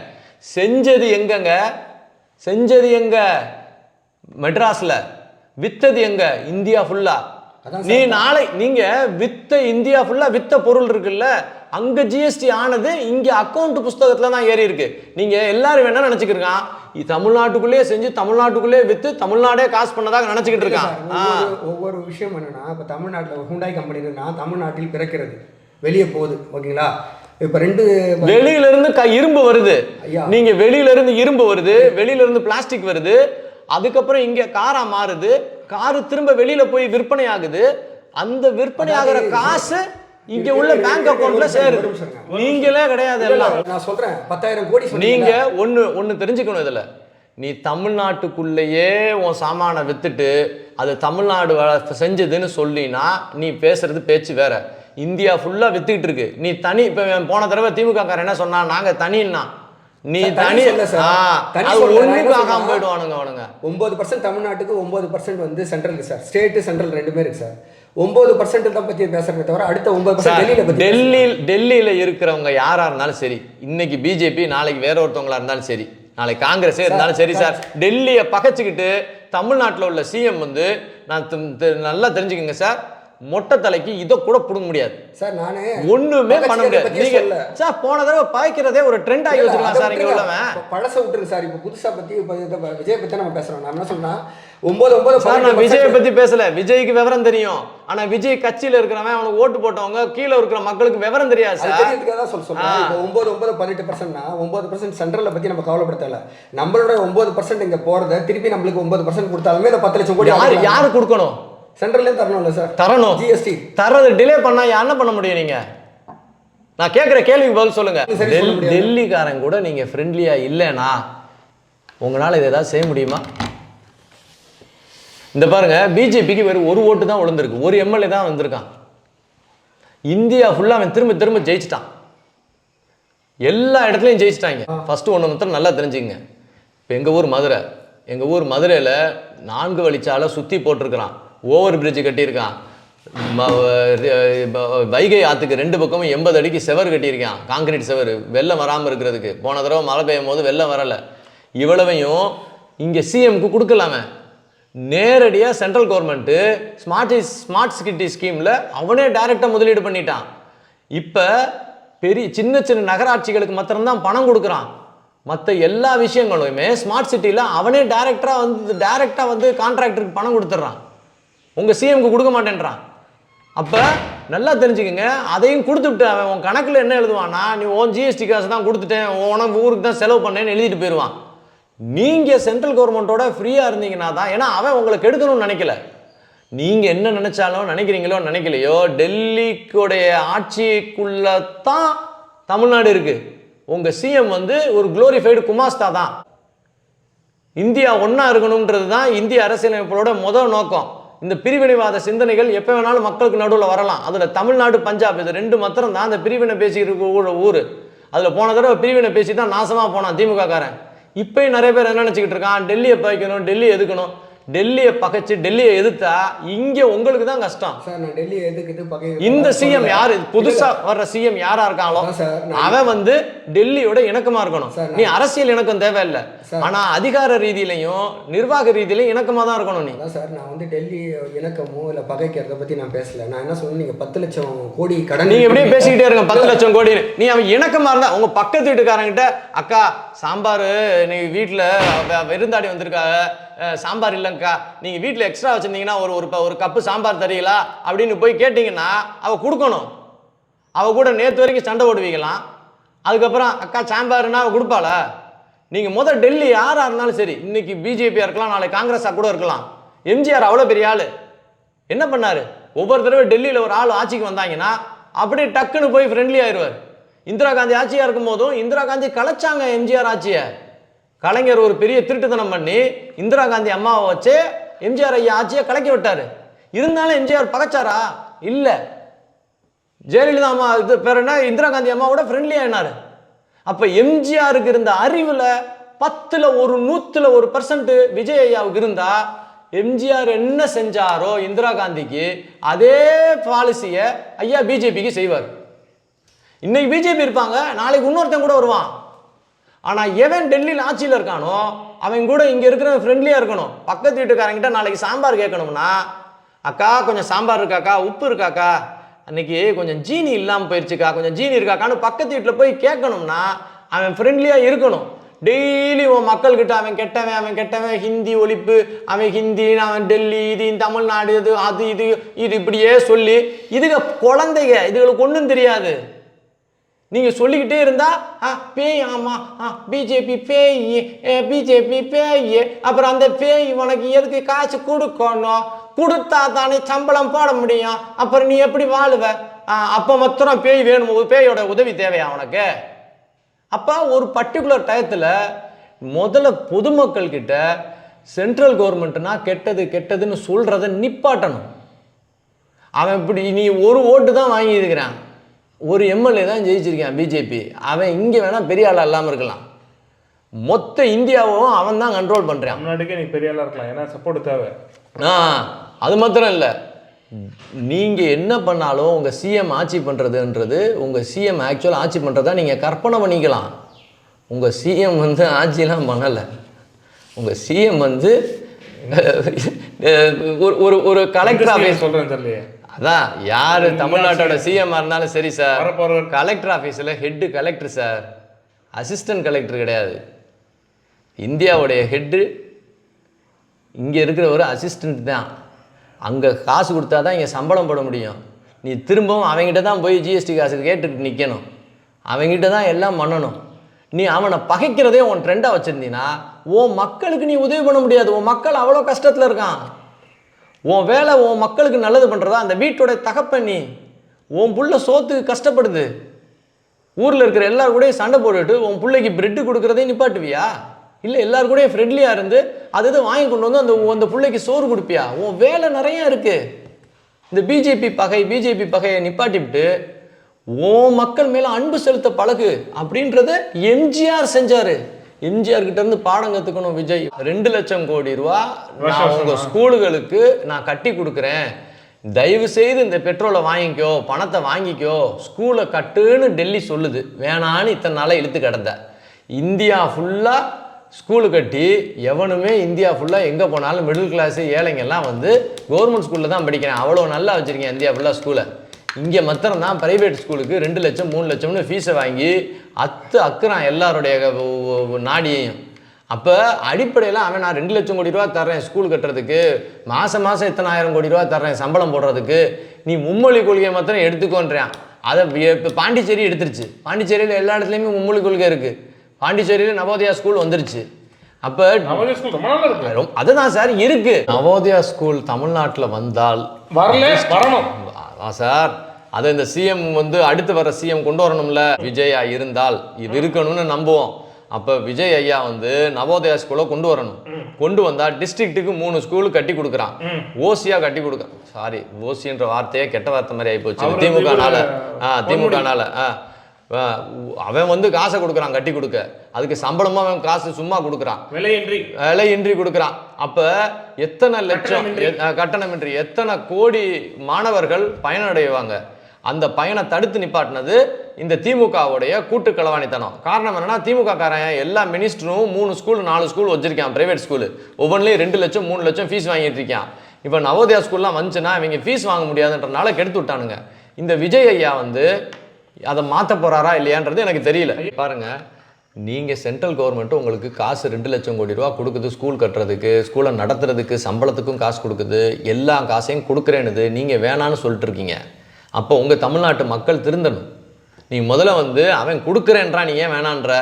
A: செஞ்சது எங்க மெட்ராஸ்ல, வித்தது எங்க இந்தியா ஃபுல்லா. நீங்க வித்த இந்தியா ஃபுல்லா வித்த பொருள் இருக்குல்ல, அங்க ஜிஎஸ்டி ஆனது இங்க அக்கௌண்ட் புஸ்தகத்துல தான் ஏறி இருக்கு. நீங்க எல்லாரும் என்ன நினைச்சுக்கிறீங்க, தமிழ்நாட்டுக்குள்ளேயே செஞ்சு தமிழ்நாட்டுக்குள்ளே வித்து தமிழ்நாடே காசு பண்ணதாக நினைச்சுக்கிட்டு இருக்கான்.
B: ஒவ்வொரு விஷயம் என்னன்னா, இப்போ தமிழ்நாட்டில் ஹுண்டாய் கம்பெனி இருக்குன்னா தமிழ்நாட்டில் பிறக்கிறது, வெளியே போகுது. ஓகேங்களா? இப்ப 2
A: வெளியில இருந்து இரும்பு வருது. நீங்க வெளியில இருந்து இரும்பு வருது, வெளியில இருந்து பிளாஸ்டிக் வருது, அதுக்கப்புறம் இங்க காரா மாறுது, காரு திரும்ப வெளியில போய் விற்பனை ஆகுது. அந்த விற்பனை ஆகிற காசு இங்க உள்ள பேங்க் அக்கவுண்ட்ல சேருது. நீங்களே கிடையாது. எல்லாம்
B: நான் சொல்றேன் 10,000 கோடி.
A: நீங்க ஒன்னு தெரிஞ்சுக்கணும். இதுல நீ தமிழ்நாட்டுக்குள்ளேயே உன் சாமான வித்துட்டு அது தமிழ்நாடு செஞ்சதுன்னு சொல்லினா நீ பேசுறது பேச்சு வேற. இந்தியா ஃபுல்லா வித்துக்கிட்டு இருக்கு. நீ தனி. இப்ப போன தடவை திமுக காரன் என்ன சொன்னா, நாங்க தனின்னா நீ தனி ஒண்ணுக்காக போயிடுவானுங்க அவனுங்க.
B: 9% தமிழ்நாட்டுக்கு 9% வந்து சென்ட்ரல் சார். ஸ்டேட் சென்ட்ரல் ரெண்டுமே இருக்கு சார். 9% தான் பத்தி பேசுறதை தவிர அடுத்த 9%
A: டெல்லியில இருக்கிறவங்க யாரா இருந்தாலும் சரி, இன்னைக்கு பிஜேபி நாளைக்கு வேற ஒருத்தவங்களா இருந்தாலும் சரி, நாளைக்கு காங்கிரஸே இருந்தாலும் சரி சார், டெல்லியை பகைச்சுக்கிட்டு தமிழ்நாட்டில் உள்ள சிஎம் வந்து நான் நல்லா தெரிஞ்சுக்கங்க சார், மொட்டை தலைக்கு இதை கூட புடுங்க முடியாது
B: சார். நானே
A: ஒண்ணுமே பண்ண முடியாது. நீங்க சார் போன தடவை பாய்க்கிறதே ஒரு ட்ரெண்ட் ஆகி வச்சிருக்கான் சார். இங்க உள்ளவன்
B: பழச விட்டுருக்கு சார். இப்போ புதுசா பத்தி விஜய் பத்தி நம்ம பேசுறோம். நான் என்ன சொன்னா 9
A: சார், நான் விஜயை பத்தி பேசல. விஜய்க்கு விவரம் தெரியும். ஆனா விஜய் கட்சியில இருக்கிறவன், அவனுக்கு ஓட்டு போட்டவங்க கீழே இருக்கிற மக்களுக்கு விவரம் தெரியாது சார்.
B: தெரியுதுக்காக தான் சொல்றேன். இப்போ 18%னா 9% சென்ட்ரல்ல பத்தி நம்ம கவலைப்படுத்தல. நம்மளோட 9% இங்க போறத திருப்பி நம்மளுக்கு 9% கொடுத்தாலுமே இந்த 10 லட்சம் கோடி
A: யாரு கொடுக்கணும்?
B: சென்ட்ரல்ல தரணும்ல சார்.
A: தரணும்.
B: ஜிஎஸ்டி
A: தரது டிலே பண்ணா என்ன பண்ண முடியும்? நீங்க நான் கேட்குற கேள்விக்கு பதில் சொல்லுங்க. டெல்லிக்காரன் கூட நீங்க ஃப்ரெண்ட்லியா இல்லைன்னா உங்களால இதை ஏதாவது செய்ய முடியுமா? இந்த பாருங்க, பிஜேபிக்கு வெறும் ஒரு ஓட்டு தான் விழுந்திருக்கு, ஒரு எம்எல்ஏ தான் வந்திருக்கான். இந்தியா ஃபுல்லா அவன் திரும்ப திரும்ப ஜெயிச்சிட்டான். எல்லா இடத்துலையும் ஜெயிச்சிட்டாங்க. ஃபர்ஸ்ட் ஒன்று மட்டும் நல்லா தெரிஞ்சுங்க. இப்போ எங்கள் ஊர் மதுரையில் 4 வழிச்சாலை சுற்றி போட்டிருக்கிறான், ஓவர் பிரிட்ஜ் கட்டியிருக்கான், வைகை ஆற்றுக்கு 2 பக்கமும் 80 அடிக்கு செவர் கட்டியிருக்கான், காங்கிரீட் செவர், வெள்ளம் வராமல் இருக்கிறதுக்கு. போன தடவை மழை பெய்யும் போது வெள்ளம் வரலை. இவ்வளவையும் இங்கே சிஎம்க்கு கொடுக்கலாமே. நேரடியாக சென்ட்ரல் கவர்மெண்ட்டு ஸ்மார்ட் சிட்டி ஸ்கீமில் அவனே டைரெக்டாக முதலீடு பண்ணிட்டான். இப்போ சின்ன நகராட்சிகளுக்கு மாத்திரம்தான் பணம் கொடுக்குறான். மற்ற எல்லா விஷயங்களுமே ஸ்மார்ட் சிட்டியில் அவனே டைரெக்டாக வந்து கான்ட்ராக்டருக்கு பணம் கொடுத்துட்றான். உங்கள் சிஎம்க்கு கொடுக்க மாட்டேன்றான். அப்போ நல்லா தெரிஞ்சுக்கங்க, அதையும் கொடுத்துட்டு அவன் உன் கணக்கில் என்ன எழுதுவான்னா, நீ உன் ஜிஎஸ்டி காசு தான் கொடுத்துட்டேன், உனக்கு ஊருக்கு தான் செலவு பண்ணேன்னு எழுதிட்டு போயிடுவான். நீங்கள் சென்ட்ரல் கவர்மெண்ட்டோட ஃப்ரீயாக இருந்தீங்கன்னா தான், ஏன்னா அவன் உங்களை கெடுக்கணும்னு நினைக்கல. நீங்கள் என்ன நினைச்சாலும் நினைக்கிறீங்களோ நினைக்கலையோ, டெல்லிக்குடைய ஆட்சிக்குள்ளதான் தமிழ்நாடு இருக்கு. உங்கள் சிஎம் வந்து ஒரு குளோரிஃபைடு குமாஸ்தா தான். இந்தியா ஒன்றா இருக்கணுன்றது தான் இந்திய அரசியலமைப்போட முதல் நோக்கம். இந்த பிரிவினைவாத சிந்தனைகள் எப்போ வேணாலும் மக்களுக்கு நடுவில் வரலாம். அதில் தமிழ்நாடு, பஞ்சாப் இது 2 மாத்திரம் தான் அந்த பிரிவினை பேசிக்கிட்டு ஊர். அதில் போன தடவை பிரிவினை பேசி தான் நாசமாக போனான் திமுக காரன். இப்பயும் நிறைய பேர் என்ன நினச்சிக்கிட்டு இருக்கான், டெல்லியை பகைக்கணும், டெல்லியை எதுக்கணும். டெல்லியை பகைச்சு டெல்லியை எதிர்த்தா இங்கே உங்களுக்கு தான் கஷ்டம். இந்த சிஎம் யாரு, புதுசா வர்ற சிஎம் யாரா இருக்காங்களோ அவன் வந்து டெல்லியோட இணக்கமா இருக்கணும். நீ அரசியல் இணக்கம் தேவையில்லை, ஆனா அதிகார ரீதியிலையும் நிர்வாக ரீதியிலையும் இணக்கமா தான் இருக்கணும். நீ
B: சார், நான் வந்து டெல்லி இணக்கமோ இல்ல பகைக்கிறத பத்தி நான் பேசல. நான் என்ன சொன்னேன், நீங்க 10 லட்சம் கோடி கடன்,
A: நீங்க எப்படியே பேசிக்கிட்டே இருங்க. 10 லட்சம் கோடி நீ அவன் இணக்கமா இருந்தா, உங்க பக்கத்து வீட்டுக்காரங்கிட்ட அக்கா சாம்பார் நீ வீட்டுல விருந்தாடி வந்திருக்காங்க, சாம்பார் இல்லைங்கக்கா, நீங்கள் வீட்டில் எக்ஸ்ட்ரா வச்சுருந்தீங்கன்னா ஒரு கப்பு சாம்பார் தரீங்களா அப்படின்னு போய் கேட்டிங்கன்னா அவள் கொடுக்கணும். அவள் கூட நேற்று வரைக்கும் சண்டை ஓடுவீங்களாம். அதுக்கப்புறம் அக்கா சாம்பார்னா அவள் கொடுப்பாள. நீங்கள் முதல் டெல்லி யாராக இருந்தாலும் சரி, இன்னைக்கு பிஜேபியாக இருக்கலாம், நாளைக்கு காங்கிரஸாக கூட இருக்கலாம். எம்ஜிஆர் அவ்வளோ பெரிய ஆள் என்ன பண்ணார், ஒவ்வொரு தடவை டெல்லியில் ஒரு ஆள் ஆட்சிக்கு வந்தாங்கன்னா அப்படியே டக்குன்னு போய் ஃப்ரெண்ட்லி ஆயிடுவார். இந்திரா காந்தி ஆட்சியாக இருக்கும் போதும் இந்திரா காந்தி கலைச்சாங்க எம்ஜிஆர் ஆட்சியை. கலைஞர் ஒரு பெரிய திருட்டுத்தனம் பண்ணி இந்திரா காந்தி அம்மாவை வச்சு எம்ஜிஆர் ஐயா ஆட்சியை கலக்கி விட்டாரு. இருந்தாலும் எம்ஜிஆர் பகைச்சாரா? இல்லை. ஜெயலலிதா அம்மா இது பேர் என்ன, இந்திரா காந்தி அம்மாவோட ஃப்ரெண்ட்லியாக என்னாரு. அப்போ எம்ஜிஆருக்கு இருந்த அறிவில் 10ல் 100% விஜய் ஐயாவுக்கு இருந்தா எம்ஜிஆர் என்ன செஞ்சாரோ இந்திரா காந்திக்கு அதே பாலிசியை ஐயா பிஜேபிக்கு செய்வார். இன்னைக்கு பிஜேபி இருப்பாங்க, நாளைக்கு இன்னொருத்தன் கூட வருவான். ஆனால் எவன் டெல்லியில் ஆட்சியில் இருக்கானோ அவன் கூட இங்கே இருக்கிற ஃப்ரெண்ட்லியாக இருக்கணும். பக்கத்து வீட்டுக்காரங்கிட்ட நாளைக்கு சாம்பார் கேட்கணும்னா, அக்கா கொஞ்சம் சாம்பார் இருக்காக்கா, உப்பு இருக்காக்கா, அன்னைக்கு கொஞ்சம் ஜீனி இல்லாமல் போயிடுச்சுக்கா, கொஞ்சம் ஜீனி இருக்காக்கான்னு பக்கத்து வீட்டில் போய் கேட்கணும்னா அவன் ஃப்ரெண்ட்லியாக இருக்கணும். டெய்லி உன் மக்கள்கிட்ட அவன் கெட்டவன், ஹிந்தி ஒழிப்பு, அவன் ஹிந்தி, அவன் டெல்லி, இது தமிழ்நாடு, இது அது இது இது இப்படியே சொல்லி இதுக குழந்தைங்க, இதுகளுக்கு ஒன்றும் தெரியாது. நீங்கள் சொல்லிக்கிட்டே இருந்தா பேய், ஆமாம் பிஜேபி பேய், பிஜேபி பேய், அப்புறம் அந்த பேய் உனக்கு எதுக்கு காசு கொடுக்கணும், கொடுத்தா தானே சம்பளம் போட முடியும், அப்புறம் நீ எப்படி வாழுவ, அப்போ மொத்தம் பேய் வேணும், பேயோட உதவி தேவையா உனக்கு? அப்போ ஒரு பர்டிகுலர் டயத்தில் முதல்ல பொதுமக்கள் கிட்ட சென்ட்ரல் கவர்மெண்ட்னா கெட்டதுன்னு சொல்கிறத நிப்பாட்டணும். அவன் இப்படி நீ ஒரு ஓட்டு தான் வாங்கியிருக்கிறான், ஒரு எம்எல்ஏ தான் ஜெயிச்சிருக்கான் பிஜேபி, அவன் இங்கே வேணால் பெரிய ஆளாக இல்லாமல் இருக்கலாம், மொத்த இந்தியாவும் அவன் தான் கண்ட்ரோல் பண்ணுறான்.
C: தமிழ்நாட்டுக்கே நீ பெரிய ஆளாக இருக்கலாம், ஏன்னா சப்போர்ட் தேவை.
A: அது மாத்திரம் இல்லை, நீங்கள் என்ன பண்ணாலும் உங்கள் சிஎம் ஆட்சி பண்ணுறதுன்றது உங்கள் சிஎம் ஆக்சுவலாக ஆட்சி பண்ணுறதா நீங்கள் கற்பனை பண்ணிக்கலாம். உங்கள் சிஎம் வந்து ஆட்சியெலாம் பண்ணலை. உங்கள் சிஎம் வந்து ஒரு ஒரு கலெக்டர் ஆஃபீஸ்
C: சொல்கிறேன் தெரியலையே.
A: அதான் யார் தமிழ்நாட்டோட சிஎம்மாக இருந்தாலும் சரி சார், கலெக்டர் ஆஃபீஸில் head collector sir, assistant collector கிடையாது. இந்தியாவுடைய ஹெட்டு இங்கே இருக்கிற ஒரு அசிஸ்டண்ட் தான். அங்கே காசு கொடுத்தா தான் இங்கே சம்பளம் போட முடியும். நீ திரும்பவும் அவங்ககிட்ட தான் போய் ஜிஎஸ்டி காசுக்கு கேட்டுட்டு நிற்கணும், அவங்ககிட்ட தான் எல்லாம் பண்ணணும். நீ அவனை பகைக்கிறதே உன் ட்ரெண்டாக வச்சுருந்தீங்கன்னா உன் மக்களுக்கு நீ உதவி பண்ண முடியாது. உன் மக்கள் அவ்வளோ கஷ்டத்தில் இருக்கான். உன் வேலை உன் மக்களுக்கு நல்லது பண்ணுறதா? அந்த வீட்டோட தகப்பன் நீ. உன் புள்ள சோத்துக்கு கஷ்டப்படுது, ஊரில் இருக்கிற எல்லாரும் கூடயும் சண்டை போட்டுட்டு உன் பிள்ளைக்கு பிரெட்டு கொடுக்குறதே நிப்பாட்டுவியா? இல்லை எல்லாரும் கூட ஃப்ரெண்ட்லியாக இருந்து அது வாங்கி கொண்டு வந்து அந்த பிள்ளைக்கு சோறு கொடுப்பியா? உன் வேலை நிறையா இருக்குது. இந்த பிஜேபி பகையை நிப்பாட்டிவிட்டு உன் மக்கள் மேலே அன்பு செலுத்த பழகு அப்படின்றத எம்ஜிஆர் செஞ்சார். எம்ஜிஆர் கிட்ட இருந்து பாடம் கற்றுக்கணும் விஜய். 2 லட்சம் கோடி ரூபா நான் உங்கள் ஸ்கூலுகளுக்கு நான் கட்டி கொடுக்குறேன், தயவு செய்து இந்த பெட்ரோலை வாங்கிக்கோ, பணத்தை வாங்கிக்கோ, ஸ்கூலை கட்டுன்னு டெல்லி சொல்லுது. வேணான்னு இத்தனை நாளாக இழுத்து கிடந்த. இந்தியா ஃபுல்லாக ஸ்கூலு கட்டி எவனுமே இந்தியா ஃபுல்லாக எங்கே போனாலும் மிடில் கிளாஸு ஏழைங்கெல்லாம் வந்து கவர்மெண்ட் ஸ்கூலில் தான் படிக்கிறேன், அவ்வளோ நல்லா வச்சுருக்கேன் இந்தியா ஃபுல்லாக ஸ்கூலை. இங்கே மாத்திரம் தான் ப்ரைவேட் ஸ்கூலுக்கு 2 லட்சம் 3 லட்சம்னு ஃபீஸை வாங்கி அக்குறான் எல்லாருடைய நாடியையும். அப்போ அடிப்படையில் அவன் நான் 2 லட்சம் கோடி ரூபா தர்றேன் ஸ்கூல் கட்டுறதுக்கு, மாதம் இத்தனை ஆயிரம் கோடி ரூபா தர்றேன் சம்பளம் போடுறதுக்கு, நீ மும்மொழி கொள்கையை மாத்திரம் எடுத்துக்கோன்றான். அதை இப்போ பாண்டிச்சேரி எடுத்துருச்சு. பாண்டிச்சேரியில் எல்லா இடத்துலையுமே மும்மொழி கொள்கை இருக்குது. பாண்டிச்சேரியில் நவோதயா ஸ்கூல் வந்துருச்சு. அப்போ அதுதான் சார் இருக்கு. நவோதயா ஸ்கூல் தமிழ்நாட்டில் வந்தால்
C: வரணும்
A: சார், அதை இந்த சிஎம் வந்து அடுத்து வர சிஎம் கொண்டு வரணும்ல. விஜய் இருந்தால் இது இருக்கணும்னு நம்புவோம். அப்போ விஜய் ஐயா வந்து நவோதயா ஸ்கூலை கொண்டு வரணும். கொண்டு வந்தால் டிஸ்ட்ரிக்ட்டுக்கு 3 ஸ்கூலு கட்டி கொடுக்குறான், ஓசியாக கட்டி கொடுக்குறான். சாரி, ஓசின்ற வார்த்தையே கெட்ட வார்த்தை மாதிரி ஆகிப்போச்சு திமுகனால. அவன் வந்து காசை கொடுக்குறான் கட்டி கொடுக்க, அதுக்கு சம்பளமா அவன் காசு சும்மா கொடுக்குறான், விலையின்றி கொடுக்குறான். அப்ப எத்தனை லட்சம் கட்டணமின்றி எத்தனை கோடி மாணவர்கள் பயனடைவாங்க. அந்த பயனை தடுத்து நிப்பாட்டினது இந்த திமுகவுடைய கூட்டு களவாணித்தனம். காரணம் என்னன்னா, திமுக காரன் எல்லா மினிஸ்டரும் 3 ஸ்கூல் 4 ஸ்கூல் வச்சிருக்கான், பிரைவேட் ஸ்கூலு. ஒவ்வொன்றிலையும் 2 லட்சம் 3 லட்சம் ஃபீஸ் வாங்கிட்டு இருக்கான். இப்போ நவோதயா ஸ்கூல்லாம் வந்துச்சுன்னா இவங்க ஃபீஸ் வாங்க முடியாதுன்றனால கெடுத்து விட்டானுங்க. இந்த விஜய் ஐயா வந்து அதை மாற்ற போகிறாரா இல்லையான்றது எனக்கு தெரியல. பாருங்க, நீங்கள் சென்ட்ரல் கவர்மெண்ட்டு உங்களுக்கு காசு 2 லட்சம் கோடி ரூபா கொடுக்குது, ஸ்கூல் கட்டுறதுக்கு, ஸ்கூலை நடத்துறதுக்கு, சம்பளத்துக்கும் காசு கொடுக்குது, எல்லா காசையும் கொடுக்குறேன்னுது. நீங்கள் வேணான்னு சொல்லிட்டு இருக்கீங்க. அப்போ உங்கள் தமிழ்நாட்டு மக்கள் திருந்தணும். நீ முதல்ல வந்து அவன் கொடுக்குறேன்றான், நீ ஏன் வேணான்ற?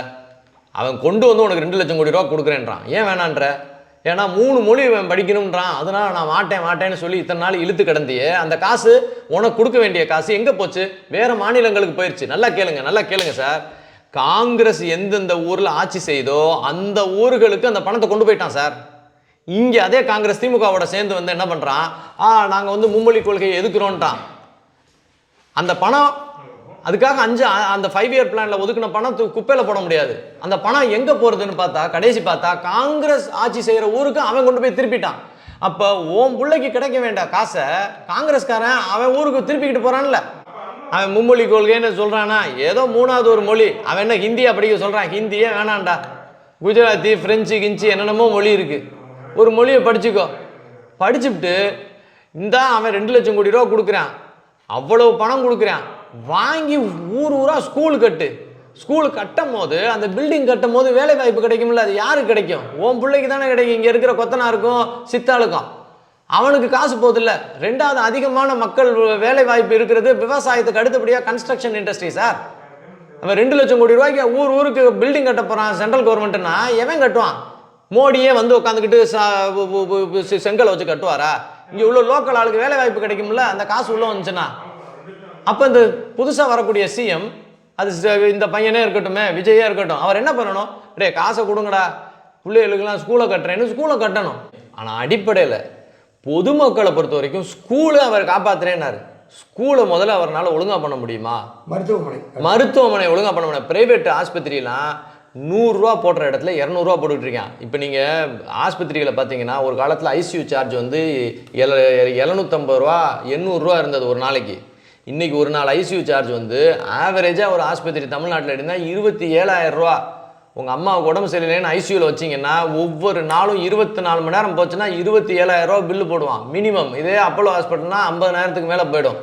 A: அவன் கொண்டு வந்து உனக்கு 2 லட்சம் கோடி ரூபா கொடுக்குறேன்றான், ஏன் வேணான்ற? ஏன்னா 3 மொழி படிக்கணும்ன்றான், அதனால நான் மாட்டேன்னு சொல்லி இத்தனை நாள் இழுத்து கிடந்தியே. அந்த காசு உனக்கு கொடுக்க வேண்டிய காசு எங்கே போச்சு? வேறு மாநிலங்களுக்கு போயிடுச்சு. நல்லா கேளுங்க சார். காங்கிரஸ் எந்தெந்த ஊரில் ஆட்சி செய்தோ அந்த ஊர்களுக்கு அந்த பணத்தை கொண்டு போயிட்டான் சார். இங்கே அதே காங்கிரஸ் திமுகவோட சேர்ந்து வந்து என்ன பண்ணுறான், நாங்கள் வந்து மும்மொழி கொள்கையை எதுக்குறோன்ட்டான். அந்த பணம் அதுக்காக அந்த 5 இயர் பிளானில் ஒதுக்கின பணம் குப்பையில் போட முடியாது. அந்த பணம் எங்கே போகிறதுன்னு பார்த்தா கடைசி பார்த்தா காங்கிரஸ் ஆட்சி செய்கிற ஊருக்கு அவன் கொண்டு போய் திருப்பிட்டான். அப்போ ஓம் பிள்ளைக்கு கிடைக்க வேண்டிய காசை காங்கிரஸ்காரன் அவன் ஊருக்கு திருப்பிக்கிட்டு போகிறான்ல. அவன் மும்மொழி கொள்கைன்னு சொல்கிறானா, ஏதோ 3வது ஒரு மொழி, அவன் என்ன ஹிந்தியா படிக்க சொல்கிறான், ஹிந்தியே வேணாண்டா, குஜராத்தி ஃப்ரெஞ்சு கிஞ்சி என்னென்னமோ மொழி இருக்குது, ஒரு மொழியை படிச்சுக்கோ. படிச்சுட்டு அவன் 2 லட்சம் கோடி ரூபா கொடுக்குறான், அவ்வளவு பணம் கொடுக்குறான், வாங்கி ஊரா ஸ்கூல் கட்டு. ஸ்கூல் கட்டும் போது அந்த பில்டிங் கட்டும் போது வேலை வாய்ப்பு கிடைக்கும்ல, அது யாருக்கு கிடைக்கும்? உன் பிள்ளைக்கு தானே கிடைக்கும், இங்கே இருக்கிற கொத்தனாருக்கும் சித்தாளுக்கும். அவனுக்கு காசு போதில்லை. 2வது அதிகமான மக்கள் வேலை வாய்ப்பு இருக்கிறது விவசாயத்துக்கு அடுத்தபடியாக கன்ஸ்ட்ரக்ஷன் இண்டஸ்ட்ரி சார். அவன் 2 லட்சம் கோடி ரூபாய்க்கு ஊருக்கு பில்டிங் கட்ட போகிறான் சென்ட்ரல் கவர்மெண்ட்னா எவன் கட்டுவான்? மோடியே வந்து உட்காந்துக்கிட்டு செங்கலை வச்சு கட்டுவாரா? இங்கே உள்ள லோக்கல் ஆளுக்கு வேலை வாய்ப்பு கிடைக்கும்ல, அந்த காசு உள்ள வந்துச்சுன்னா. அப்போ இந்த புதுசாக வரக்கூடிய சிஎம், அது இந்த பையனே இருக்கட்டும், விஜயே இருக்கட்டும், அவர் என்ன பண்ணணும்? காசை கொடுங்கடா, பிள்ளைகளுக்கெல்லாம் ஸ்கூலை கட்டுறேன்னு ஸ்கூலை கட்டணும். ஆனால் அடிப்படையில் பொதுமக்களை பொறுத்த வரைக்கும் ஸ்கூலை அவர் காப்பாற்றுறேன்னாரு. ஸ்கூலை முதல்ல அவரால் ஒழுங்காக பண்ண முடியுமா? மருத்துவமனை ஒழுங்காக பண்ண முடியும். பிரைவேட் ஆஸ்பத்திரிலாம் 100 ரூபா போடுற இடத்துல 200 ரூபா போட்டுக்கிட்டு இருக்கான். இப்போ நீங்கள் ஆஸ்பத்திரிகளை பார்த்தீங்கன்னா ஒரு காலத்தில் ஐசியூ சார்ஜ் வந்து 750 ரூபா 800 ரூபா இருந்தது ஒரு நாளைக்கு. இன்றைக்கி ஒரு நாள் ஐசியூ சார்ஜ் வந்து ஆவரேஜாக ஒரு ஆஸ்பத்திரி தமிழ்நாட்டில் இருந்தால் 27,000 ரூபா. உங்கள் அம்மாவுக்கு உடம்பு சரியில்லைன்னு ஐசியூவில் வச்சிங்கன்னா ஒவ்வொரு நாளும் 24 மணி நேரம் போச்சுன்னா 27,000 ரூபா பில்லு போடுவான் மினிமம். இதே அப்போலோ ஹாஸ்பிட்டல்னா 50,000க்கு மேலே போயிடும்.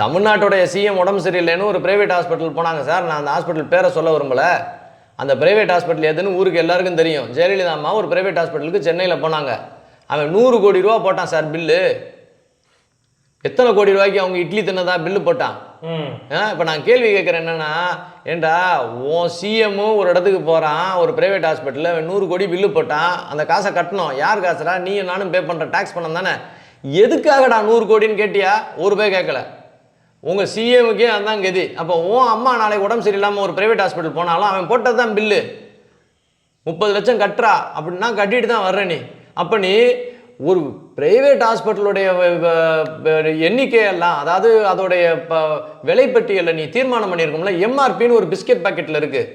A: தமிழ்நாட்டுடைய சிஎம் உடம்பு சரியில்லைன்னு ஒரு ப்ரைவேட் ஹாஸ்பிட்டல் போனாங்க சார். நான் அந்த ஹாஸ்பிட்டல் பேரை சொல்ல விரும்பலை. அந்த ப்ரைவேட் ஹாஸ்பிட்டல் எதுன்னு ஊருக்கு எல்லாருக்கும் தெரியும். ஜெயலலிதா அம்மா ஒரு ப்ரைவேட் ஹாஸ்பிட்டலுக்கு சென்னையில் போனாங்க. அவன் 100 கோடி ரூபா போட்டான் சார் பில்லு. எத்தனை கோடி ரூபாய்க்கு அவங்க இட்லி தின்னதா பில்லு போட்டான். இப்போ நான் கேள்வி கேட்குறேன் என்னன்னா, ஏண்டா உன் சிஎம்மும் ஒரு இடத்துக்கு போகிறான் ஒரு ப்ரைவேட் ஹாஸ்பிட்டலில் 100 கோடி பில்லு போட்டான், அந்த காசை கட்டணும். யார் காசுடா? நீயும் நானும் பே பண்ணுற டேக்ஸ் பணம் தானே. எதுக்காகடா 100 கோடின்னு கேட்டியா? ஒரு பேர் கேட்கல. உங்கள் சிஎம்முக்கே அதுதான் கதி. அப்போ உன் அம்மா நாளைக்கு உடம்பு சரியில்லாமல் ஒரு ப்ரைவேட் ஹாஸ்பிட்டல் போனாலும் அவன் போட்டது தான் பில்லு. 30 லட்சம் கட்டுறா அப்படின்னா கட்டிட்டு தான் வர்ற நீ. அப்போ நீ ஒரு பிரைவேட் ஹாஸ்பிட்டலுடைய எண்ணிக்கையெல்லாம், அதாவது அதோடைய விலைப்பட்டியலில் நீ தீர்மானம் பண்ணியிருக்கோம்ல. எம்ஆர்பின்னு ஒரு பிஸ்கெட் பாக்கெட்டில் இருக்குது.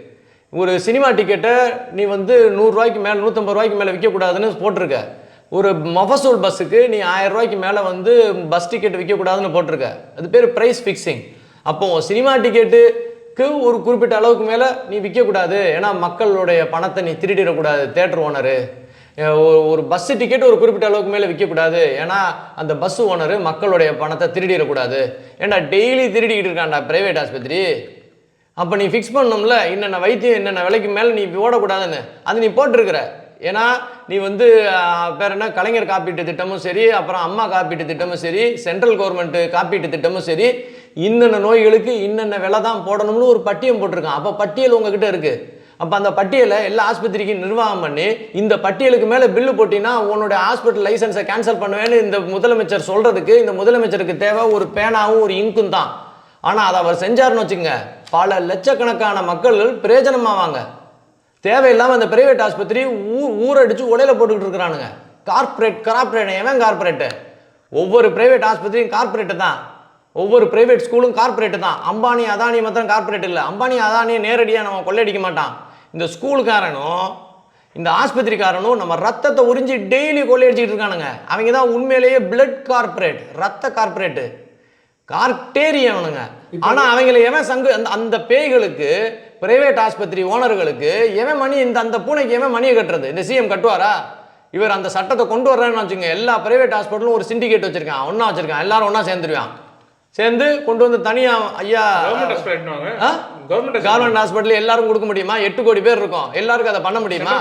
A: ஒரு சினிமா டிக்கெட்டை நீ வந்து 100 ரூபாய்க்கு மேலே 150 ரூபாய்க்கு மேலே விற்கக்கூடாதுன்னு போட்டிருக்க. ஒரு மொஃபசூல் பஸ்ஸுக்கு நீ 1000 ரூபாய்க்கு மேலே வந்து பஸ் டிக்கெட் விற்கக்கூடாதுன்னு போட்டிருக்க. அது பேர் ப்ரைஸ் ஃபிக்ஸிங். அப்போ சினிமா டிக்கெட்டுக்கு ஒரு குறிப்பிட்ட அளவுக்கு மேலே நீ விற்கக்கூடாது, ஏன்னா மக்களுடைய பணத்தை நீ திருடிடக்கூடாது. தேட்டர் ஓனரு ஒரு பஸ் டிக்கெட் ஒரு குறிப்பிட்ட அளவுக்கு மேலே விற்கக்கூடாது, ஏன்னா அந்த பஸ் ஓனரு மக்களுடைய பணத்தை திருடிடக்கூடாது. ஏன்னா டெய்லி திருடிக்கிட்டு இருக்கான்டா பிரைவேட் ஆஸ்பத்திரி. அப்போ நீ ஃபிக்ஸ் பண்ணணும்ல, என்னென்ன வைத்தியம் என்னென்ன விலைக்கு மேலே நீ ஓடக்கூடாதுன்னு. அது நீ போட்டிருக்கிற. ஏன்னா நீ வந்து பேர் என்ன, கலைஞர் காப்பீட்டு திட்டமும் சரி, அப்புறம் அம்மா காப்பீட்டு திட்டமும் சரி, சென்ட்ரல் கவர்மெண்ட் காப்பீட்டு திட்டமும் சரி, இன்னென்ன நோய்களுக்கு இன்னென்ன விலை தான் போடணும்னு ஒரு பட்டியல் போட்டிருக்கான். அப்போ பட்டியல் உங்ககிட்ட இருக்குது. அப்போ அந்த பட்டியலை எல்லா ஆஸ்பத்திரிக்கும் நிர்வாகம் பண்ணி இந்த பட்டியலுக்கு மேலே பில்லு போட்டினா உன்னோட ஹாஸ்பிட்டல் லைசன்ஸை கேன்சல் பண்ணுவேன்னு இந்த முதலமைச்சர் சொல்கிறதுக்கு இந்த முதலமைச்சருக்கு தேவை ஒரு பேனாவும் ஒரு இங்கும் தான். ஆனால் அதை அவர் செஞ்சார்னு வச்சுங்க, பல லட்சக்கணக்கான மக்கள் பிரயோஜனமாவாங்க. தேவையில்லாமல் அந்த பிரைவேட் ஆஸ்பத்திரி ஊரடிச்சு உலையில போட்டுக்கிட்டு இருக்கிறானுங்க. கார்பரேட் எவன் கார்பரேட்டு? ஒவ்வொரு பிரைவேட் ஆஸ்பத்திரியும் கார்பரேட்டு தான். ஒவ்வொரு பிரைவேட் ஸ்கூலும் கார்பரேட்டு தான். அம்பானி அதானி மாத்திரம் கார்பரேட் இல்லை. அம்பானி அதானியை நேரடியாக நம்ம கொள்ளையடிக்க மாட்டான். இந்த ஸ்கூலுக்காரனும் இந்த ஆஸ்பத்திரிக்காரனும் நம்ம ரத்தத்தை உறிஞ்சி டெய்லி கொள்ளையடிச்சிட்டு இருக்கானுங்க. அவங்க தான் உண்மையிலேயே பிளட் கார்பரேட், ரத்த கார்பரேட்டு, கார்டேரியனுங்க. ஆனால் அவங்கள எவன் சங்கு அந்த பேய்களுக்கு, பிரைவேட் ஆஸ்பத்திரி ஓனர்களுக்கு எவன் மணி, அந்த பூனைக்கு எவன் மணியை கட்டுறது? இந்த சிஎம் கட்டுவாரா? இவர் அந்த சட்டத்தை கொண்டு வர்றான்னு வச்சுங்க. எல்லா பிரைவேட் ஹாஸ்பிட்டலும் ஒரு சிண்டிகேட் வச்சிருக்கான், ஒன்றா வச்சிருக்கான். எல்லாரும் ஒன்றா சேர்ந்துருவான். சேர்ந்து கொண்டு வந்து தனியாக ஐயா கவர்மெண்ட் ஹாஸ்பிட்டல் எல்லாரும் கொடுக்க முடியுமா? 8 கோடி பேர் இருக்கும், எல்லாருக்கும் அதை பண்ண முடியுமா?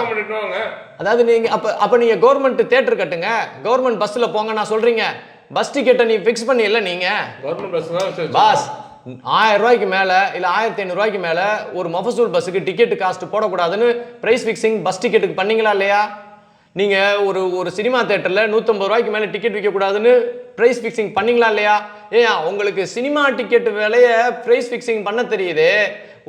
A: அதாவது நீங்கள் அப்போ நீங்கள் கவர்மெண்ட் தேட்டர் கட்டுங்க, கவர்மெண்ட் பஸ்ஸில் போங்க. நான் சொல்கிறீங்க, பஸ் டிக்கெட்டை நீ ஃபிக்ஸ் பண்ணி இல்லை நீங்கள் கவர்மெண்ட் பஸ் 1000 ரூபாய்க்கு மேலே இல்லை 1500 ரூபாய்க்கு மேலே ஒரு மொஃபசூல் பஸ்ஸுக்கு டிக்கெட்டு காஸ்ட் போடக்கூடாதுன்னு ப்ரைஸ் ஃபிக்ஸிங் பஸ் டிக்கெட்டுக்கு பண்ணீங்களா இல்லையா? நீங்கள் ஒரு சினிமா தேட்டரில் 150 ரூபாய்க்கு மேலே டிக்கெட் விற்கக்கூடாதுன்னு ப்ரைஸ் ஃபிக்ஸிங் பண்ணீங்களா இல்லையா? உங்களுக்கு சினிமா டிக்கெட் விலையை ப்ரைஸ் ஃபிக்ஸிங் பண்ண தெரியுது,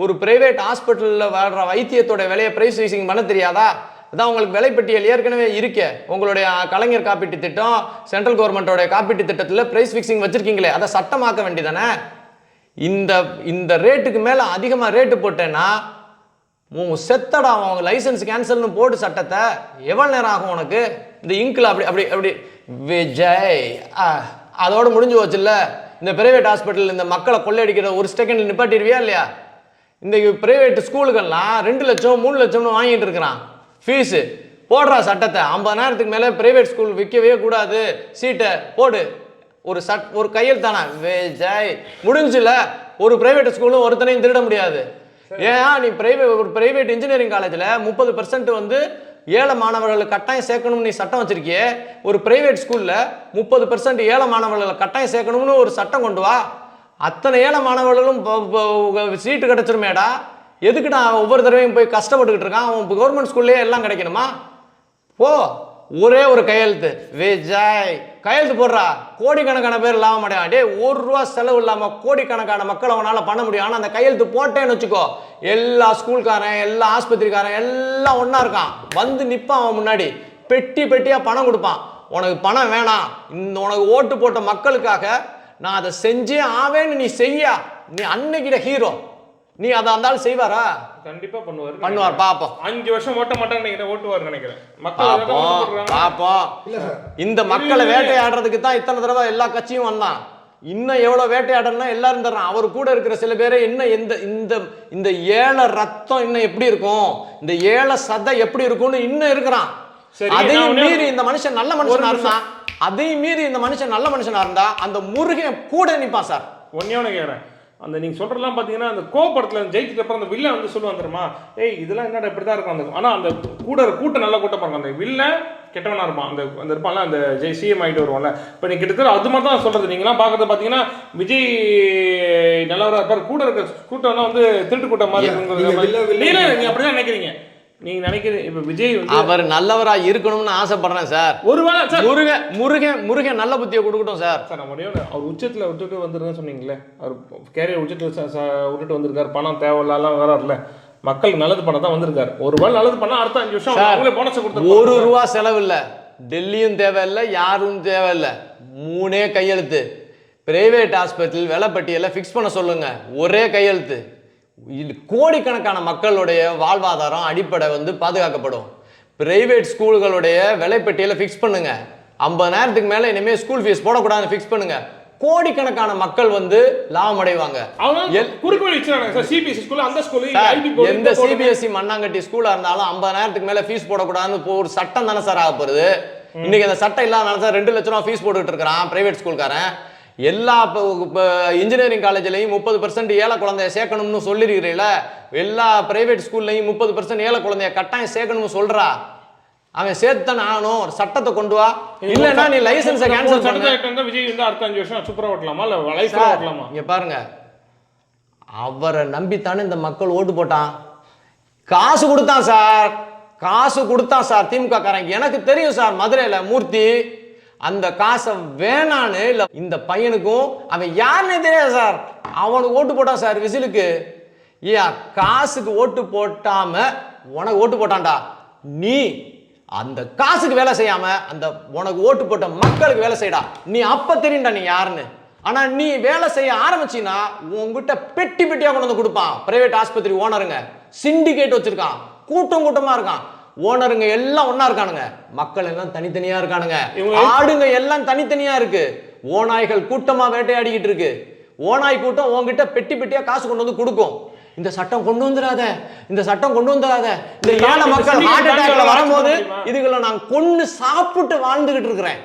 A: ஒரு பிரைவேட் ஹாஸ்பிட்டலில் வர்ற வைத்தியத்தோட விலையை ப்ரைஸ் ஃபிக்ஸிங் பண்ண தெரியாதா? அதான் உங்களுக்கு விலைப்பட்டியல் ஏற்கனவே இருக்கே. உங்களுடைய கலைஞர் காப்பீட்டு திட்டம், சென்ட்ரல் கவர்மெண்ட்டோட காப்பீட்டு திட்டத்தில் ப்ரைஸ் ஃபிக்ஸிங் வச்சுருக்கீங்களே, அதை சட்டமாக்க வேண்டியதானே? இந்த ரேட்டுக்கு மேலே அதிகமாக ரேட்டு போட்டேன்னா செத்தடா, அவங்க லைசன்ஸ் கேன்சல்னு போட்டு சட்டத்தை எவ்வளோ நேரம் ஆகும் உனக்கு? இந்த இங்கில் அப்படி அப்படி அப்படி விஜய் அதோட முடிஞ்சு போச்சுல்ல. இந்த பிரைவேட் ஹாஸ்பிட்டல் இந்த மக்களை கொள்ளையடிக்கிற ஒரு செகண்ட் நிப்பாட்டிடுவியா இல்லையா? இந்த பிரைவேட் ஸ்கூலுக்கெல்லாம் 2 லட்சம் 3 லட்சம்னு வாங்கிட்டு இருக்கிறான் ஃபீஸு. போடுறா சட்டத்தை, 50,000க்கு மேலே பிரைவேட் ஸ்கூல் விற்கவே கூடாது, சீட்டை போடு, ஒரு கையெழுத்தானா விஜய் முடிஞ்சுல. ஒரு பிரைவேட் ஸ்கூலும் ஒருத்தனையும் திருட முடியாது. ஏன் நீ ஒரு பிரைவேட் இன்ஜினியரிங் காலேஜில் 30% வந்து ஏழை மாணவர்களை கட்டாயம் சேர்க்கணும்னு நீ சட்டம் வச்சிருக்கியே, ஒரு பிரைவேட் ஸ்கூலில் 30% ஏழை மாணவர்களை கட்டாயம் சேர்க்கணும்னு ஒரு சட்டம் கொண்டு வா. அத்தனை ஏழை மாணவர்களும் சீட்டு கிடைச்சிருமேடா. எதுக்கு நான் ஒவ்வொரு தடவையும் போய் கஷ்டப்பட்டுக்கிட்டு இருக்கான்? அவன் கவர்மெண்ட் ஸ்கூல்லேயே எல்லாம் கிடைக்கணுமா? போ, ஒரே ஒரு கையெழுத்து விஜய், கையெழுத்து போடுறா. கோடிக்கணக்கான பேர் இல்லாம மாட்டேன். 1 ரூபா செலவு இல்லாமல் கோடிக்கணக்கான மக்கள் அவனால் பண்ண முடியும். ஆனால் அந்த கையெழுத்து போட்டேன்னு வச்சுக்கோ, எல்லா ஸ்கூல்காரன், எல்லா ஆஸ்பத்திரிக்காரன் எல்லாம் ஒன்றா இருக்கான், வந்து நிற்பான் அவன் முன்னாடி, பெட்டி பெட்டியாக பணம் கொடுப்பான். உனக்கு பணம் வேணாம், உனக்கு ஓட்டு போட்ட மக்களுக்காக நான் அதை செஞ்சே ஆவேன்னு நீ செய்யா, நீ அன்னைக்கிட ஹீரோ. நீ அதை இருந்தாலும் செய்வாரா?
C: கண்டிப்பா
A: பண்ணுவார். பாப்போம்.
C: 5 வருஷம் ஓட்ட மாட்டான்னு ஓட்டுவார் நினைக்கிறேன்.
A: பாப்போம். இந்த மக்களை வேட்டையாடுறதுக்கு தான் இத்தனை தடவை எல்லா கட்சியும் வந்தான். இன்னும் எவ்வளவு வேட்டையாடணும்னா எல்லாரும் தர்றான். அவர் கூட இருக்கிற சில பேரை இன்னும் இந்த ஏழை ரத்தம் இன்னும் எப்படி இருக்கும், இந்த ஏழை சதை எப்படி இருக்கும்னு இன்னும் இருக்கிறான். அதையும் மீறி இந்த மனுஷன் நல்ல மனுஷனா இருந்தா, அந்த முருகன் கூட நிப்பான் சார்.
C: ஒன்னே கேக்குறேன், அந்த நீங்க சொல்றதெல்லாம் பாத்தீங்கன்னா அந்த கோபடத்துல ஜெயிச்சுட்டு அப்புறம் அந்த வில்லன் வந்து சொல்லுவான் தெரியுமா, ஏய் இதெல்லாம் என்னடா இப்படிதான் இருக்கும் அந்த. ஆனா அந்த கூட்டம் நல்லா கூட்டம் பாருங்க, அந்த வில்லன் கெட்டவனா இருப்பான், அந்த இருப்பான்ல அந்த சிஎம் ஆகிட்டு வருவான்ல. இப்போ நீ கிட்டத்தட்ட அது மாதிரி தான் சொல்றது. நீங்களாம் பாக்குறது பாத்தீங்கன்னா விஜய் நல்லவரா இருப்பார், கூட இருக்க கூட்டம்லாம் வந்து திருட்டு கூட்டம் மாதிரி நீங்க அப்படிதான் நினைக்கிறீங்க. நீங்க நினைக்கிறீங்க இப்ப விஜய்
A: அவர் நல்லவரா இருக்கணும்னு ஆசைப்படுறேன் சார்.
C: ஒருவேளை
A: முருகன் நல்ல புத்தியை கொடுக்கட்டும் சார்.
C: சார் நம்ம அவர் உச்சத்துல விட்டுட்டு வந்துருன்னு சொன்னீங்களே, அவர் கேரியர் உச்சத்துல விட்டுட்டு வந்திருக்காரு, பணம் தேவையில்லாம் வராருல, மக்களுக்கு நல்லது பண்ண தான் வந்திருக்காரு. ஒருவேளை நல்லது பண்ணா அடுத்த 5 வருஷம் அவங்களே போனஸ் கொடுத்து
A: 1 ரூபா செலவு இல்ல, டெல்லியும் தேவையில்லை, யாரும் தேவையில்லை, 3 கையெழுத்து. பிரைவேட் ஹாஸ்பிட்டல் விலைப்பட்டியலை ஃபிக்ஸ் பண்ண சொல்லுங்க, ஒரே கையெழுத்து. கோடிக்கணக்கான மக்களுடைய வாழ்வாதாரம் அடிப்படை வந்து பாதுகாக்கப்படும். பிரைவேட் ஸ்கூல்களுடைய விலைப்பட்டியலை ஃபிக்ஸ் பண்ணுங்க. 50,000க்கு மேல இனிமே ஸ்கூல் ஃபீஸ் போடக்கூடாதுன்னு ஃபிக்ஸ் பண்ணுங்க. கோடிக்கணக்கான மக்கள் வந்து லாபம் அடைவாங்க. எந்த சிபிஎஸ்இ மண்ணாங்கட்டி ஸ்கூலா இருந்தாலும் 50,000க்கு மேல ஃபீஸ் போடக்கூடாதுன்னு ஒரு சட்டம் தானே சார் ஆக போகுது. இன்னைக்கு அந்த சட்டம் இல்லாதனால சார் 2 லட்சம் ரூபா ஃபீஸ் போட்டுக்கிட்டு இருக்கிறான் பிரைவேட் ஸ்கூல்காரன். எல்லா இன்ஜினியரிங் காலேஜ்லையும் 30% ஏழை குழந்தைய சேர்க்கணும்னு சொல்லிருக்கிறீங்கள, எல்லா பிரைவேட் ஸ்கூல்லையும் 30% ஏழை குழந்தைய கட்டாயம் சேர்க்கணும்னு சொல்றா. அவன் சேர்த்தானே ஆகணும். ஒரு சட்டத்தை கொண்டு வா, இல்லைன்னா நீ லைசன்ஸை கேன்சல் பண்ணு.
C: விஜய் வந்து அடுத்த 5 வருஷம் சூப்பரா ஓட்டலாமா இல்ல லைஃபா ஓட்டலாமா?
A: இங்க பாருங்க, அவரை நம்பித்தானே இந்த மக்கள் ஓட்டு போட்டான். காசு கொடுத்தான் சார் திமுக காரன். எனக்கு தெரியும் சார், மதுரையில மூர்த்தி அந்த காசை வேணான்னு இல்லை, இந்த பையனுக்கும் அவன் யாருன்னே தெரியாது சார், அவனுக்கு ஓட்டு போட்டான் சார் விசிலுக்கு. காசுக்கு ஓட்டு போட்டாம உனக்கு ஓட்டு போட்டான்டா. நீ அந்த காசுக்கு வேலை செய்யாம அந்த உனக்கு ஓட்டு போட்ட மக்களுக்கு வேலை செய்யடா. நீ அப்ப தெரியும்டா நீ யாருன்னு. ஆனா நீ வேலை செய்ய ஆரம்பிச்சின்னா உங்ககிட்ட பெட்டி பெட்டியா கொண்டு வந்து கொடுப்பான். பிரைவேட் ஆஸ்பத்திரி ஓனருங்க சிண்டிகேட் வச்சிருக்கான், கூட்டமா இருக்கான். ஓனருங்க எல்லாம் ஒன்னா இருக்கானுங்க, மக்கள் எல்லாம் தனித்தனியா இருக்கானுங்க, ஆடுங்க எல்லாம் தனித்தனியா இருக்கு. ஓநாய்கள் கூட்டமா வேட்டையாடிக்கிட்டு இருக்கு. ஓநாய் கூட்டம் உங்ககிட்ட பெட்டி பெட்டியா காசு கொண்டு வந்து கொடுக்கும். இந்த சட்டம் கொண்டு வந்துடாத, இந்த ஏழை மக்கள் ஹார்ட் அட்டாக்ல வரும்போது இதுகளை நான் கொண்டு சாப்பிட்டு வாழ்ந்துகிட்டு இருக்கிறேன்.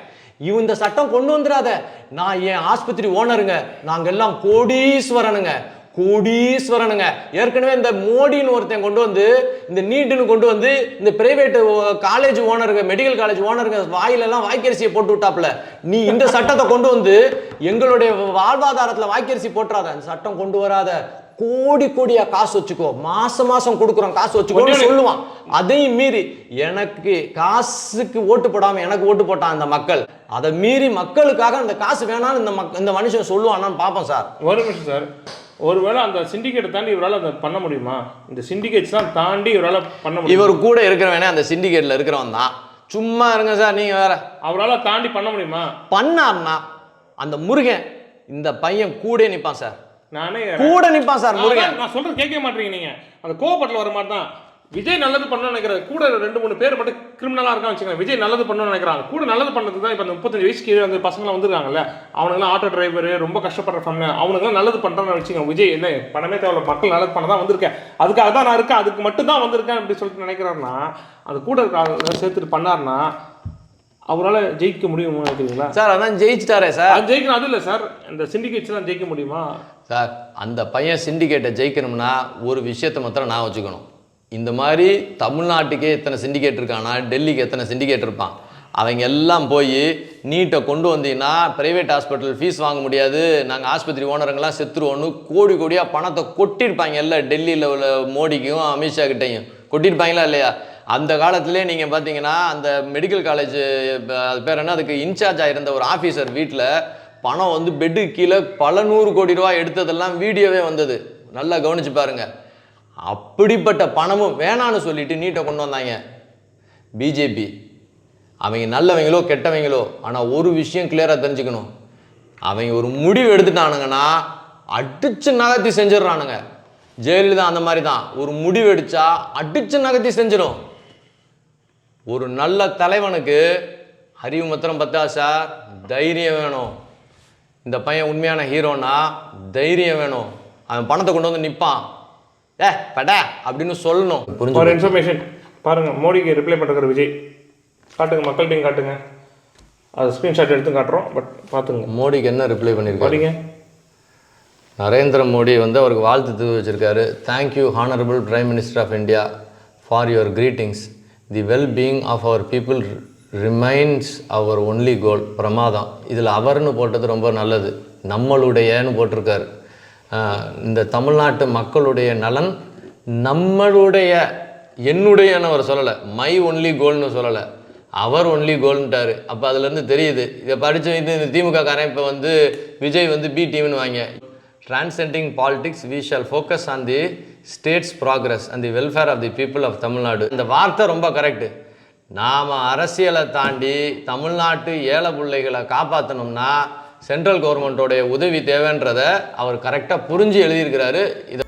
A: இந்த சட்டம் கொண்டு வந்துடாத. நான் என் ஆஸ்பத்திரி ஓனருங்க, நாங்க எல்லாம் கோடீஸ்வரனுங்க. ஏற்கனவே இந்த மோடின்னு ஒருத்தன் கொண்டு வந்து இந்த நீட்டுன்னு கொண்டு வந்து இந்த பிரைவேட் காலேஜ் ஓனருங்க, மெடிக்கல் காலேஜ் ஓனருங்க வாயிலெல்லாம் வாய்க்கரிசியை போட்டு விட்டாப்ல. நீ இந்த சட்டத்தை கொண்டு வந்து எங்களுடைய வாழ்வாதாரத்தில் வாய்க்கரிசி போட்டுறாத, இந்த சட்டம் கொண்டு வராத. கோடி கோடியா காசு வச்சுக்கோ, மாசம் மாசம் கொடுக்குறோம் காசு வச்சுக்கோன்னு சொல்லுவான். அதையும் மீறி எனக்கு காசுக்கு ஓட்டு போடாம எனக்கு ஓட்டு போட்டான் அந்த மக்கள், அதை மீறி மக்களுக்காக அந்த காசு வேணாம்னு இந்த மனுஷன் சொல்லுவானான்னு பார்ப்போம் சார்.
C: ஒரு நிமிஷம் சார், ஒருவேளை அந்த சிண்டிகேட்டை தாண்டி இவரால் அதை பண்ண முடியுமா? இந்த சிண்டிகேட்ஸ்லாம் தாண்டி இவரால் பண்ண முடியும்?
A: இவர் கூட இருக்கிறவனே அந்த சிண்டிகேட்ல இருக்கிறவன் தான். சும்மா இருங்க சார், நீங்க வேற.
C: அவரால் தாண்டி பண்ண முடியுமா?
A: பண்ணார்னா அந்த முருகன் இந்த பையன் கூட நிப்பான் சார்,
C: நானே
A: கூட நிப்பான் சார் முருகன்.
C: நான் சொல்றது கேட்க மாட்டீங்க நீங்க. அந்த கோவப்பட்டில் வர மாதிரி தான் விஜய் நல்லது பண்ணணும்னு நினைக்கிறாரு. கூட 2-3 பேர் மட்டும் கிரிமினலாக இருக்கான்னு வச்சுக்கோங்க. விஜய் நல்லது பண்ணணும்னு நினைக்கிறாங்க. கூட நல்லது பண்ணது தான் இப்போ அந்த 35 வயசுக்கு அந்த பசங்களாம் வந்துருக்காங்கல்ல, அவனுங்களாம் ஆட்டோ டிரைவர், ரொம்ப கஷ்டப்படுற ஃபேமிலி, அவனுங்களாம் நல்லது பண்ணுறான்னு வச்சுக்கோங்க. விஜய் என்ன பணமே தேவையில்ல, மக்கள் நல்லது பண்ண தான் வந்திருக்கேன், அதுக்காக தான் நான் இருக்கேன், அதுக்கு மட்டும் தான் வந்திருக்கேன் அப்படி சொல்லிட்டு நினைக்கிறாருன்னா, அது கூட சேர்த்துட்டு பண்ணாருன்னா அவரால் ஜெயிக்க முடியுமா நினைக்கிறீங்களா
A: சார்? அதான் ஜெயிச்சிட்டாரே சார்.
C: அது ஜெயிக்கணும். அது இல்லை சார், இந்த சிண்டிகேட்ஸ்லாம் ஜெயிக்க முடியுமா
A: சார்? அந்த பையன் சிண்டிகேட்டை ஜெயிக்கணும்னா ஒரு விஷயத்தை மாத்திரம் நான் வச்சுக்கணும். இந்த மாதிரி தமிழ்நாட்டுக்கே எத்தனை சிண்டிகேட் இருக்கானா, டெல்லிக்கு எத்தனை சிண்டிகேட் இருப்பான், அவங்க எல்லாம் போய் நீட்டை கொண்டு வந்தீங்கன்னா ப்ரைவேட் ஹாஸ்பிட்டல் ஃபீஸ் வாங்க முடியாது, நாங்கள் ஆஸ்பத்திரி ஓனருங்கெல்லாம் செத்துருவோன்னு கோடி கோடியாக பணத்தை கொட்டியிருப்பாங்க. எல்லாம் டெல்லியில் உள்ள மோடிக்கும் அமித்ஷா கிட்டையும் கொட்டியிருப்பாங்களா இல்லையா? அந்த காலத்திலே நீங்கள் பார்த்தீங்கன்னா அந்த மெடிக்கல் காலேஜ் அது பேர் என்ன, அதுக்கு இன்சார்ஜ் ஆகிருந்த ஒரு ஆஃபீஸர் வீட்டில் பணம் வந்து பெட்டுக்கு கீழே பல 100 கோடி ரூபா எடுத்ததெல்லாம் வீடியோவே வந்தது, நல்லா கவனிச்சு பாருங்க. அப்படிப்பட்ட பணமும் வேணான்னு சொல்லிட்டு நீட்டை கொண்டு வந்தாங்க பிஜேபி. அவங்க நல்லவங்களோ கெட்டவங்களோ, ஆனால் ஒரு விஷயம் கிளியராக தெரிஞ்சுக்கணும், அவங்க ஒரு முடிவு எடுத்துட்டானுங்கன்னா அடிச்சு நகர்த்தி செஞ்சிடறானுங்க. ஜெயலலிதா அந்த மாதிரி தான், ஒரு முடிவு எடுத்தா அடிச்சு நகர்த்தி செஞ்சிடும். ஒரு நல்ல தலைவனுக்கு அறிவு மாத்திரம் பத்தா சார், தைரியம் வேணும். இந்த பையன் உண்மையான ஹீரோனா தைரியம் வேணும். அவன் பணத்தை கொண்டு வந்து நிற்பான், படா அப்படின்னு சொல்லணும். புரிஞ்சு
C: ஒரு இன்ஃபர்மேஷன் பாருங்க, மோடிக்கு ரிப்ளை பண்ணுற விஜய் காட்டுங்க, மக்கள்கிட்டையும் காட்டுங்க, அது ஸ்க்ரீன்ஷாட் எடுத்து காட்டுறோம், பட் பார்த்துங்க
A: மோடிக்கு என்ன ரிப்ளை பண்ணியிருக்காரு. நரேந்திர மோடி வந்து அவருக்கு வாழ்த்து தெரிவிச்சிருக்காரு. Thank you honourable prime minister of India for your greetings. The well being of our people remains our only goal. பிரமாதம். இதில் அவர்னு போட்டது ரொம்ப நல்லது, நம்மளுடையன்னு போட்டிருக்காரு. இந்த தமிழ்நாட்டு மக்களுடைய நலன் நம்மளுடைய, என்னுடையன்னு அவர் சொல்லலை, மை ஒன்லி கோல்னு சொல்லலை, அவர் ஒன்லி கோல்ன்ட்டார். அப்போ அதுலேருந்து தெரியுது, இதை படித்து இந்த திமுக காரன் இப்போ வந்து விஜய் வந்து பி டீம்னு வாங்க. Transcending politics, we shall focus on the state's progress and the welfare of the people of Tamil Nadu. இந்த வார்த்தை ரொம்ப கரெக்டு. நாம் அரசியலை தாண்டி தமிழ்நாட்டு ஏழை பிள்ளைகளை காப்பாற்றணும்னா சென்ட்ரல் கவர்மெண்ட்டோடைய உதவி தேவைன்றதை அவர் கரெக்டாக புரிஞ்சு எழுதியிருக்கிறாரு. இதை